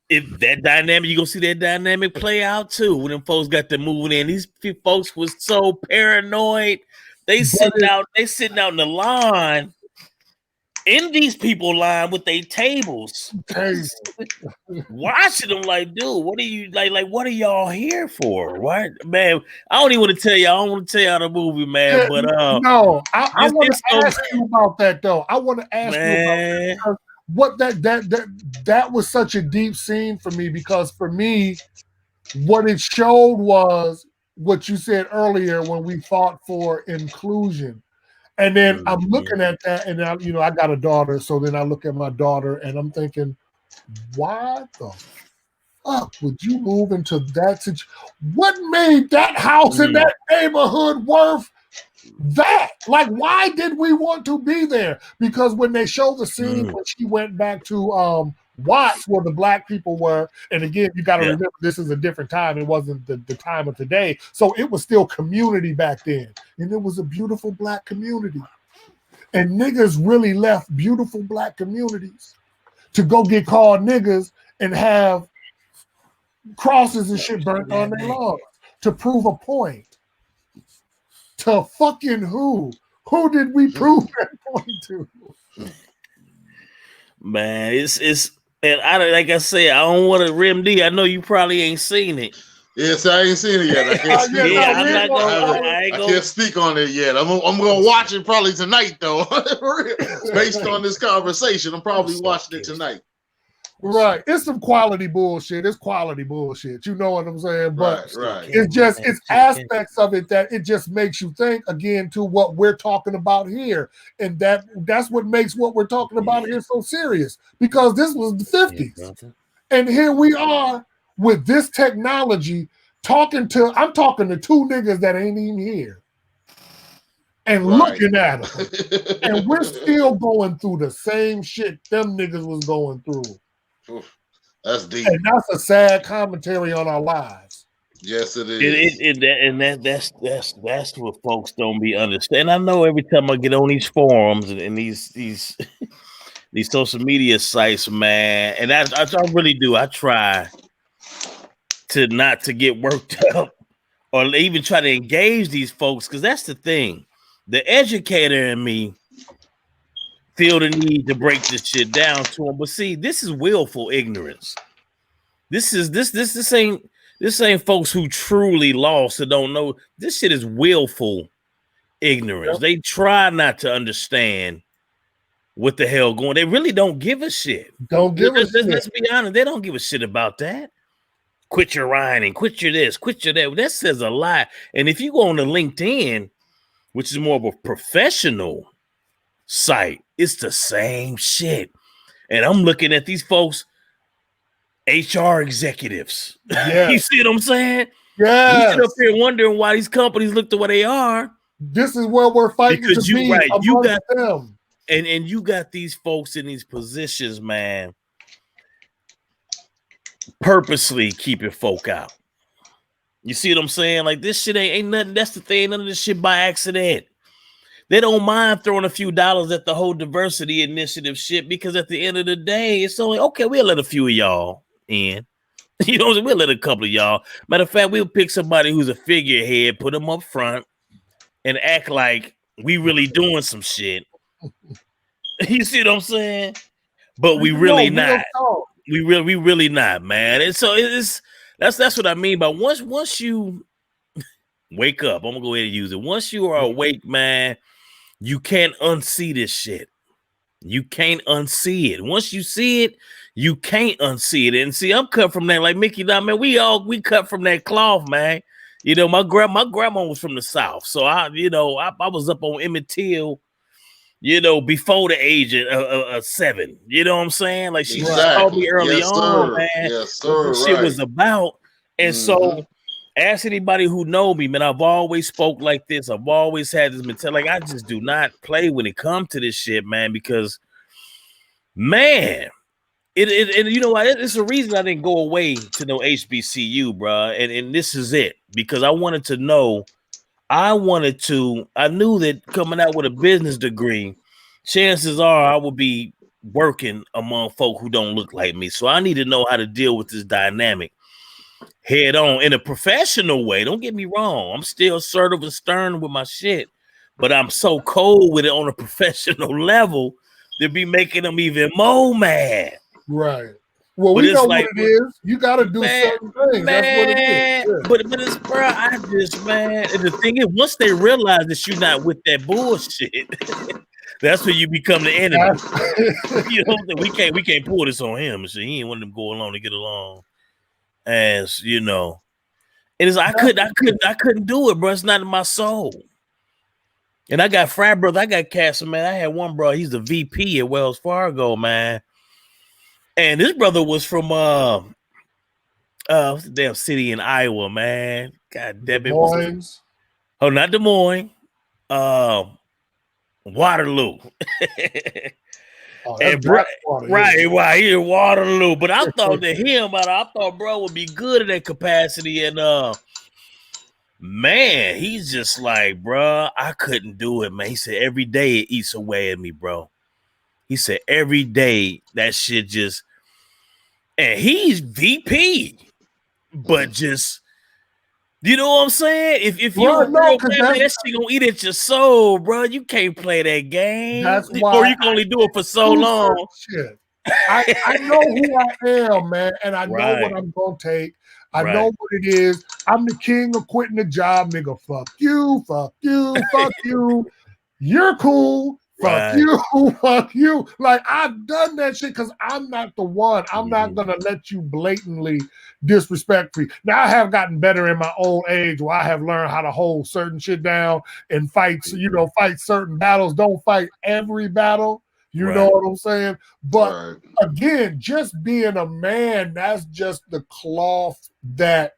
if that dynamic, you're gonna see that dynamic play out too. When them folks got to moving in, these folks was so paranoid. They sitting out in the lawn. in these people line with their tables, watching them like, dude, what are you like? What are y'all here for? What, man? I don't even want to tell y'all. I don't want to tell y'all the movie, man. Yeah, but no, I want it's to ask you about that though. I want to ask you about that, because what that was such a deep scene for me, because for me, what it showed was what you said earlier when we fought for inclusion. And then I'm looking at that, and I got a daughter, so then I look at my daughter, and I'm thinking, why the fuck would you move into that situation? What made that house in that neighborhood worth that? Like, why did we want to be there? Because when they showed the scene when she went back to Watts, where the black people were, and again, you got to remember, this is a different time. It wasn't the time of today, so it was still community back then, and it was a beautiful black community. And niggas really left beautiful black communities to go get called niggas and have crosses and shit burnt on their lawns to prove a point. To fucking who? Who did we prove that point to? Man, it's and like I said, I don't want to rim D. I know you probably ain't seen it. Yes, I ain't seen it yet. I can't speak I can't speak on it yet. I'm gonna watch it probably tonight though. Based on this conversation, I'm probably watching it tonight. Right. It's some quality bullshit. It's quality bullshit. You know what I'm saying? But right. It's aspects of it that it just makes you think again to what we're talking about here. And that's what makes what we're talking about here so serious, because this was the 50s. And here we are with this technology I'm talking to two niggas that ain't even here. And looking at them. And we're still going through the same shit them niggas was going through. That's deep. And that's a sad commentary on our lives. Yes, it is. That's what folks don't be understand. I know every time I get on these forums and these social media sites, man, and I really do. I try to not to get worked up or even try to engage these folks, because that's the thing. The educator in me feel the need to break this shit down to them. But see, this is willful ignorance. This ain't folks who truly lost or don't know. This shit is willful ignorance. They try not to understand what the hell going. They really don't give a shit. Let's be honest. They don't give a shit about that. Quit your whining, quit your this, quit your that. That says a lot. And if you go on to LinkedIn, which is more of a professional site, it's the same shit. And I'm looking at these folks, HR executives. Yeah. You see what I'm saying? Yeah. We sit up here wondering why these companies look the way they are. This is where we're fighting because to be. Right. You got them. And you got these folks in these positions, man, purposely keeping folk out. You see what I'm saying? Like, this shit ain't nothing. That's the thing. None of this shit by accident. They don't mind throwing a few dollars at the whole diversity initiative shit, because at the end of the day, it's only, okay, we'll let a few of y'all in. You know what I'm saying? We'll let a couple of y'all. Matter of fact, we'll pick somebody who's a figurehead, put them up front, and act like we really doing some shit. You see what I'm saying? But we really not. We really not, man. And so that's what I mean by once you wake up, I'm gonna go ahead and use it. Once you are awake, man, you can't unsee this shit. You can't unsee it. Once you see it, you can't unsee it. And see, I'm cut from that, like Mickey, man. We cut from that cloth, man. You know, my grandma was from the South, so I was up on Emmett Till, before the age of 7. You know what I'm saying? Like, she taught me early on, man. Yes, sir. What shit was about. And so, ask anybody who know me, man. I've always spoke like this. I've always had this mentality. Like, I just do not play when it comes to this shit, man. Because, man, and you know what? It's a reason I didn't go away to no HBCU, bro. And this is it, because I wanted to know. I knew that coming out with a business degree, chances are I would be working among folk who don't look like me. So I need to know how to deal with this dynamic head on in a professional way. Don't get me wrong. I'm still assertive and stern with my shit, but I'm so cold with it on a professional level to be making them even more mad. Right. Well, But we it's know like, what it is. You got to do certain things. That's what it is. Yeah. But it's, bro, I just, man. And the thing is, once they realize that you're not with that bullshit, that's when you become the enemy. You know, we can't pull this on him. So he ain't want them to go along to get along. As you know, it is. I couldn't do it, bro. It's not in my soul. And I got frat brother. I got Castle, man. I had one bro. He's the VP at Wells Fargo, man. And this brother was from what's the damn city in Iowa, man. God damn it. Oh, not Des Moines. Waterloo. Oh, and right, here in Waterloo. But I thought that I thought bro would be good in that capacity. And man, he's just like, bro, I couldn't do it, man. He said every day it eats away at me, bro. He said every day that shit just, and he's VP, but just, you know what I'm saying? If you're a real man, that shit gonna eat at your soul, bro. You can't play that game. That's why, or you can only do it for so long. Shit. I know who I am, man, and I know what I'm gonna take. I know what it is. I'm the king of quitting the job, nigga. Fuck you, fuck you, fuck you. You're cool. Fuck you, fuck you. Like, I've done that shit because I'm not the one. I'm not gonna let you blatantly disrespect me. Now, I have gotten better in my old age where I have learned how to hold certain shit down and fight, fight certain battles. Don't fight every battle. You know what I'm saying? But again, just being a man, that's just the cloth that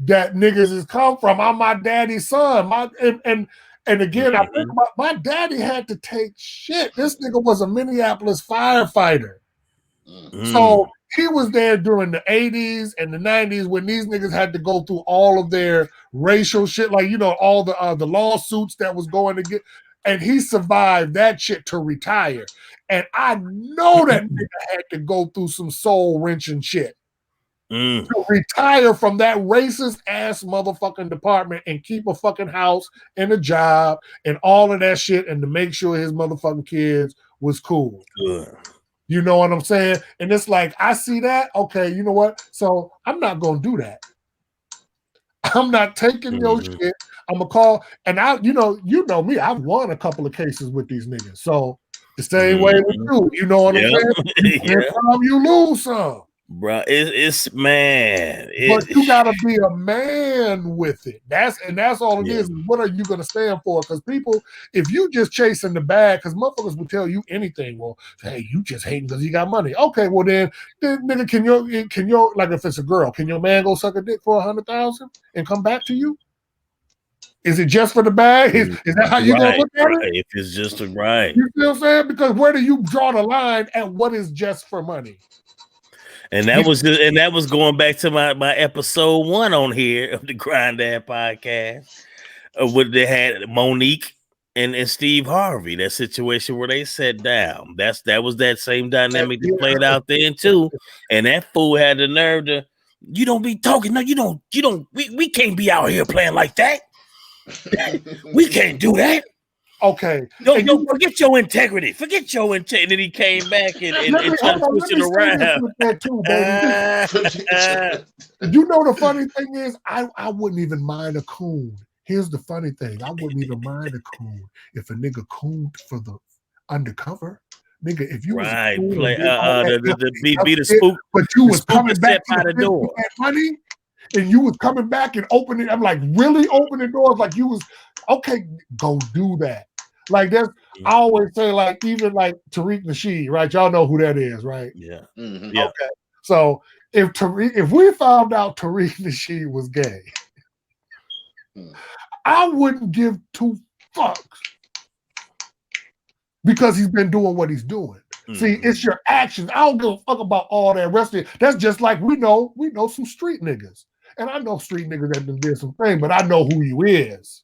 niggas has come from. I'm my daddy's son. And again, I think about my daddy had to take shit. This nigga was a Minneapolis firefighter. So he was there during the 80s and the 90s when these niggas had to go through all of their racial shit, like, all the lawsuits that was going to get. And he survived that shit to retire. And I know that nigga had to go through some soul-wrenching shit. To retire from that racist ass motherfucking department and keep a fucking house and a job and all of that shit and to make sure his motherfucking kids was cool. Good. You know what I'm saying? And it's like, I see that. Okay, you know what? So I'm not gonna do that. I'm not taking your shit. I'm gonna call, and you know me. I've won a couple of cases with these niggas. So the same way with you. You know what I'm saying? You win some, you lose some. Bro, it's man. But you gotta be a man with it. That's all it is. What are you gonna stand for? Because people, if you just chasing the bag, because motherfuckers will tell you anything. Well, hey, you just hating because you got money. Okay, well then nigga, can your like if it's a girl, can your man go suck a dick for 100,000 and come back to you? Is it just for the bag? Is that how you gonna look at it? If it's just right. You feel what I'm saying? Because where do you draw the line at what is just for money? And that was going back to my episode 1 on here of the Grind Dad podcast, where they had Monique and Steve Harvey. That situation where they sat down. That was that same dynamic that played out then too. And that fool had the nerve to, you don't be talking. No, you don't. We can't be out here playing like that. We can't do that. Okay. No, forget your integrity. Forget your integrity. And then he came back and tried to push it around. That too, baby. You know the funny thing is, I wouldn't even mind a coon. Here's the funny thing. I wouldn't even mind a coon if a nigga cooned for the undercover. Nigga, if you was a coon, be the spook, but you was coming back by the door. Money, and you was coming back and opening, I'm like, really opening doors? Like you was, okay, go do that. Like that's, I always say, like, even like Tariq Nasheed, right? Y'all know who that is, right? Yeah. Yeah. Okay. So if we found out Tariq Nasheed was gay, I wouldn't give 2 fucks because he's been doing what he's doing. See, it's your actions. I don't give a fuck about all that rest of it. That's just like we know some street niggas. And I know street niggas that did some things, but I know who you is.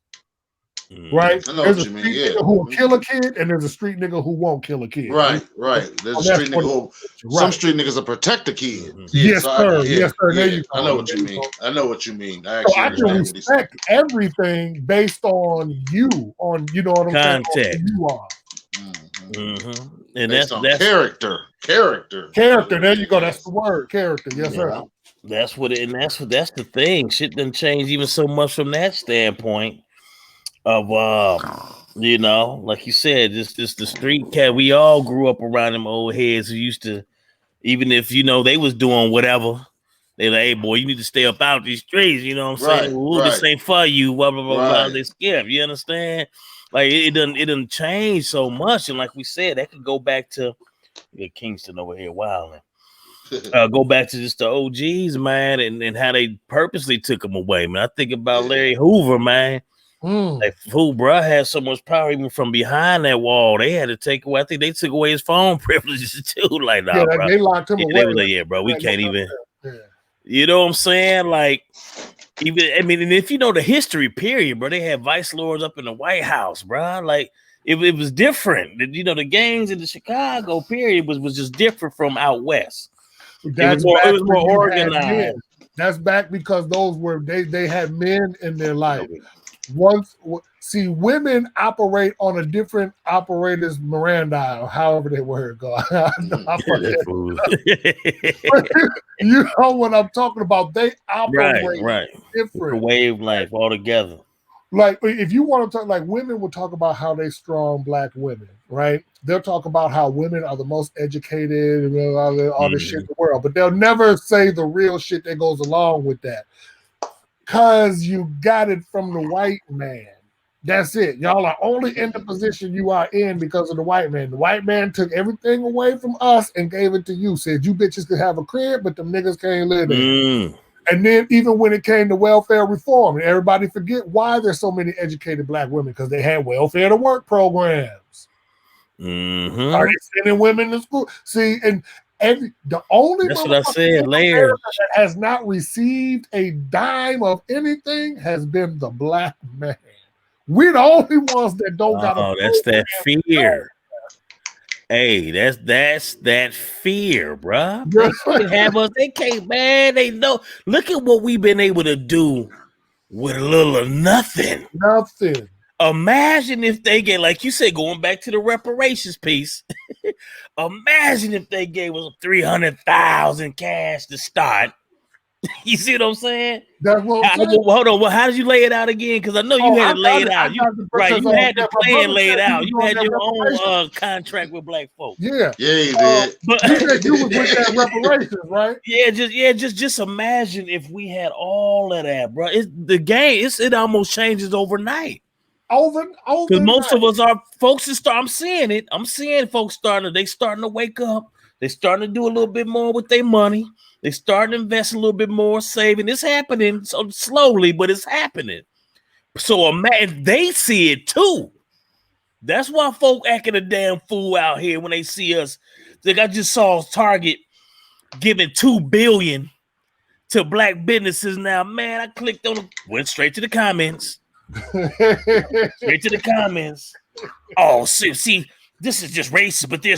Right? There's a street nigga who will kill a kid, and there's a street nigga who won't kill a kid. Right. There's a street nigga who, some street niggas will protect the kid. Yes, sir. Yes, sir. There you go. I know what you mean. I know what you mean. I can respect everything based on you, you know what I'm saying? Context. You are. And Based that's on character. There you go. That's the word. Character. Yes, sir. That's what it, and that's the thing. Shit done changed even so much from that standpoint of you know, like you said, this the street cat. We all grew up around them old heads who used to, even if you know they was doing whatever, they like, hey boy, you need to stay up out these streets. You know what I'm saying? Ooh, this ain't for you. Blah blah blah blah. They skip. You understand? Like it done change so much, and like we said, that could go back to Kingston over here wilding. Go back to just the OGs, man, and how they purposely took them away, man. I think about Larry Hoover, man. Like, who, bro, had so much power even from behind that wall. They had to take away. I think they took away his phone privileges too. Like, nah, bro. They locked him away. They was like, yeah, bro, we can't even. You know what I'm saying? Like, even I mean, and if you know the history, period, bro, they had vice lords up in the White House, bro. Like, it was different. You know, the gangs in the Chicago period was just different from out west. It was more organized. That's back because those were they had men in their life. See, women operate on a different operator's Miranda, or however they word go. You know what I'm talking about? They operate different. The wave life altogether. Like, if you want to talk, like, women will talk about how they strong black women, right? They'll talk about how women are the most educated and all this shit in the world, but they'll never say the real shit that goes along with that. Because you got it from the white man. That's it. Y'all are only in the position you are in because of the white man. The white man took everything away from us and gave it to you. Said you bitches could have a crib, but them niggas can't live there. And then even when it came to welfare reform, and everybody forget why there's so many educated black women, because they had welfare to work programs. Are they sending women to school? See, and the only that's what I said later that has not received a dime of anything has been the black man. We're the only ones that don't got. Oh, that's that fear. Hey, that's that fear, bro. They can't have us. They can't, man. They know. Look at what we've been able to do with a little of nothing. Nothing. Imagine if they get, like you said, going back to the reparations piece. Imagine if they gave us $300,000 cash to start. You see what I'm saying? That's what I'm saying. Hold on. Well, how did you lay it out again? Because I know you had it laid out. You had the plan laid out. You had your own contract with black folks. Yeah, you did. But you said you was with that reparations, right? Just imagine if we had all of that, bro. It almost changes overnight. Because most of us are folks I'm seeing it. I'm seeing folks starting to wake up. They starting to do a little bit more with their money. They starting to invest a little bit more, saving. It's happening so slowly, but it's happening. So they see it too. That's why folk acting a damn fool out here when they see us. Like, I just saw Target giving $2 billion to black businesses. Now, man, I clicked on it, went straight to the comments. Straight to the comments. Oh, see, this is just racist, but they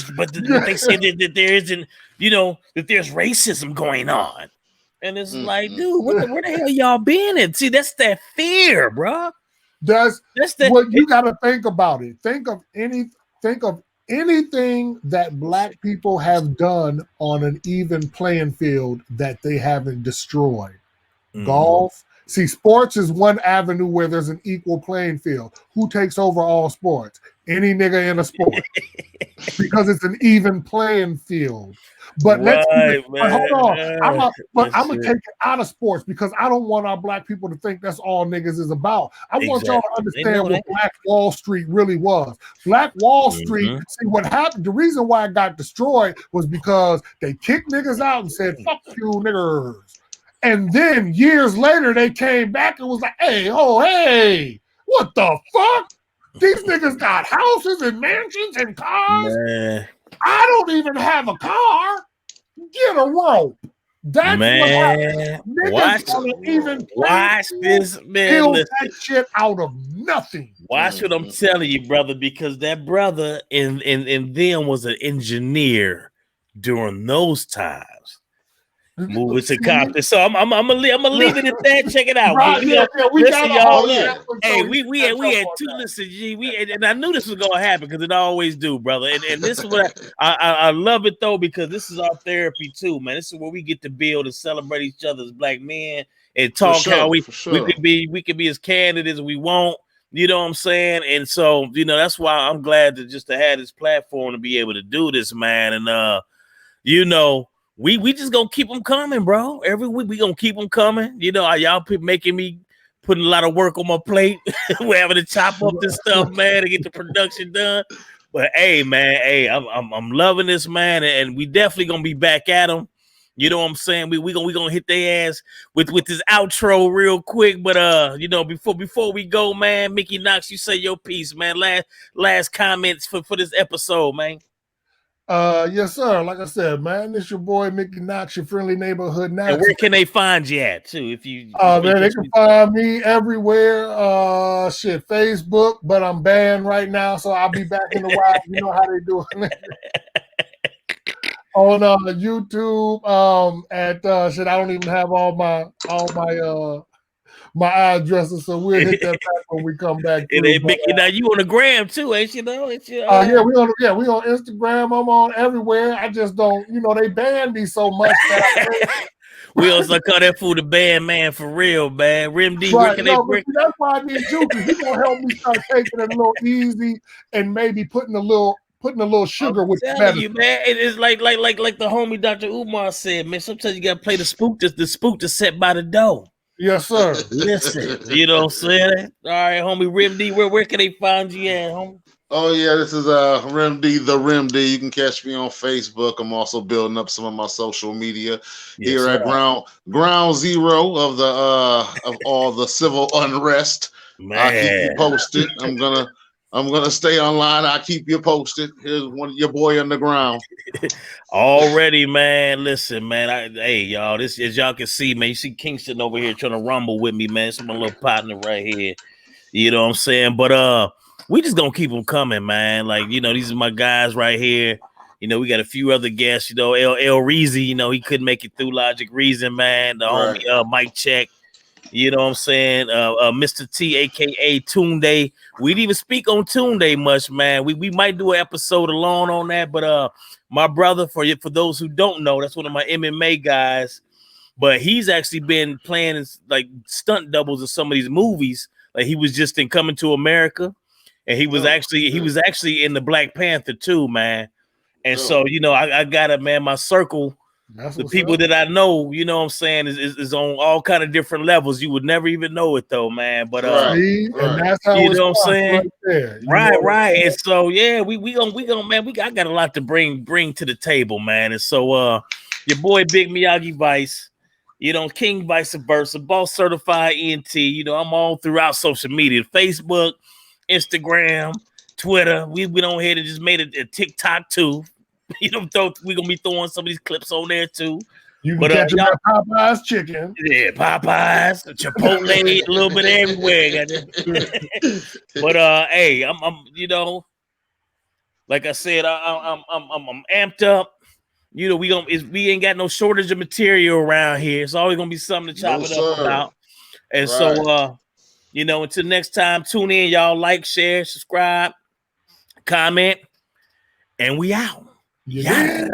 say that there isn't, that there's racism going on. And it's like, dude, where the hell y'all been at? See, that's that fear, bro. That's what you got to think about it. Think of anything that black people have done on an even playing field that they haven't destroyed. Golf. See, sports is one avenue where there's an equal playing field. Who takes over all sports? Any nigga in a sport. Because it's an even playing field. But hold on. I'm going to take it out of sports because I don't want our black people to think that's all niggas is about. I want y'all to understand what Black Wall Street really was. Black Wall Street, see what happened, the reason why it got destroyed was because they kicked niggas out and said, fuck you niggers. And then years later, they came back and was like, hey, what the fuck? These niggas got houses and mansions and cars. Man. I don't even have a car. Get a rope. That's what happened. Watch this, man. Build that shit out of nothing. Watch what I'm telling you, brother, because that brother in them was an engineer during those times. Moving to Compton. So I'm gonna leave it at that. Check it out. Right, We yeah, we listen, got y'all. Oh, yeah. Hey, we had two. Listen, G. And I knew this was gonna happen because it always do, brother. And this is what I love it though, because this is our therapy too, man. This is where we get to build and celebrate each other as black men and talk how we could be as candid as we want. You know what I'm saying? And so, that's why I'm glad to have this platform to be able to do this, man. And we just gonna keep them coming, bro. Every week we gonna keep them coming. Y'all making me putting a lot of work on my plate. We're having to chop up this stuff, man, to get the production done. But hey, man, I'm loving this, man, and we definitely gonna be back at them. You know what I'm saying? We gonna hit their ass with this outro real quick. But before we go, man, Mickey Knox, you say your piece, man. Last comments for this episode, man. Yes, sir. Like I said, man, this your boy Mickey Knox, your friendly neighborhood Knox. And where can they find you at too? If you man, they can find me everywhere. Facebook, but I'm banned right now, so I'll be back in a while. You know how they do it. On YouTube, at I don't even have all my addresses, so we'll hit that back when we come back. Now you on the gram too, ain't you? Though, yeah, we on Instagram. I'm on everywhere. I just don't, they ban me so much that we also call that fool the band man for real, man. Rim D, right. That's why I need you, because you're gonna help me start taking it a little easy and maybe putting a little sugar with the medicine. You, man, it is like the homie Dr. Umar said, man. Sometimes you gotta play the spook to set by the door. Yes, sir. Listen, you know what I'm saying? All right, homie Rim D, where can they find you at, homie? Oh yeah, this is Rim D, the Rim D. You can catch me on Facebook. I'm also building up some of my social media here at ground zero of the of all the civil unrest. Man. I'll keep you posted. I'm gonna stay online. I'll keep you posted. Here's your boy on the ground. Already, man. Listen, man. Hey, y'all. This, as y'all can see, man. You see Kingston over here trying to rumble with me, man. It's my little partner right here. You know what I'm saying? But we just gonna keep them coming, man. Like, these are my guys right here. We got a few other guests. El Reezy. He couldn't make it through Logic Reason, man. The homie Mike Check. You know what I'm saying? Mr. T, aka Tunde. We didn't even speak on Tunde much, man. We might do an episode alone on that, but my brother, for those who don't know, that's one of my MMA guys. But he's actually been playing like stunt doubles in some of these movies. Like he was just in Coming to America, and he was actually in the Black Panther too, man. And so I got it, man. My circle. That's the people that I know, you know what I'm saying, is on all kind of different levels. You would never even know it though, man. But and that's how you know what I'm saying? Right. And so we gonna man, I got a lot to bring to the table, man. And so your boy Big Miyagi Vice, King Vice Versa, Boss Certified ENT, I'm all throughout social media, Facebook, Instagram, Twitter. We went on ahead and just made a TikTok too. We're gonna be throwing some of these clips on there too. You can catch them at Popeyes chicken. Yeah, Popeyes, Chipotle, a little bit everywhere. But hey, I'm like I said, I'm amped up. We ain't got no shortage of material around here. It's always gonna be something to chop up about. And so until next time, tune in, y'all. Like, share, subscribe, comment, and we out. Yeah.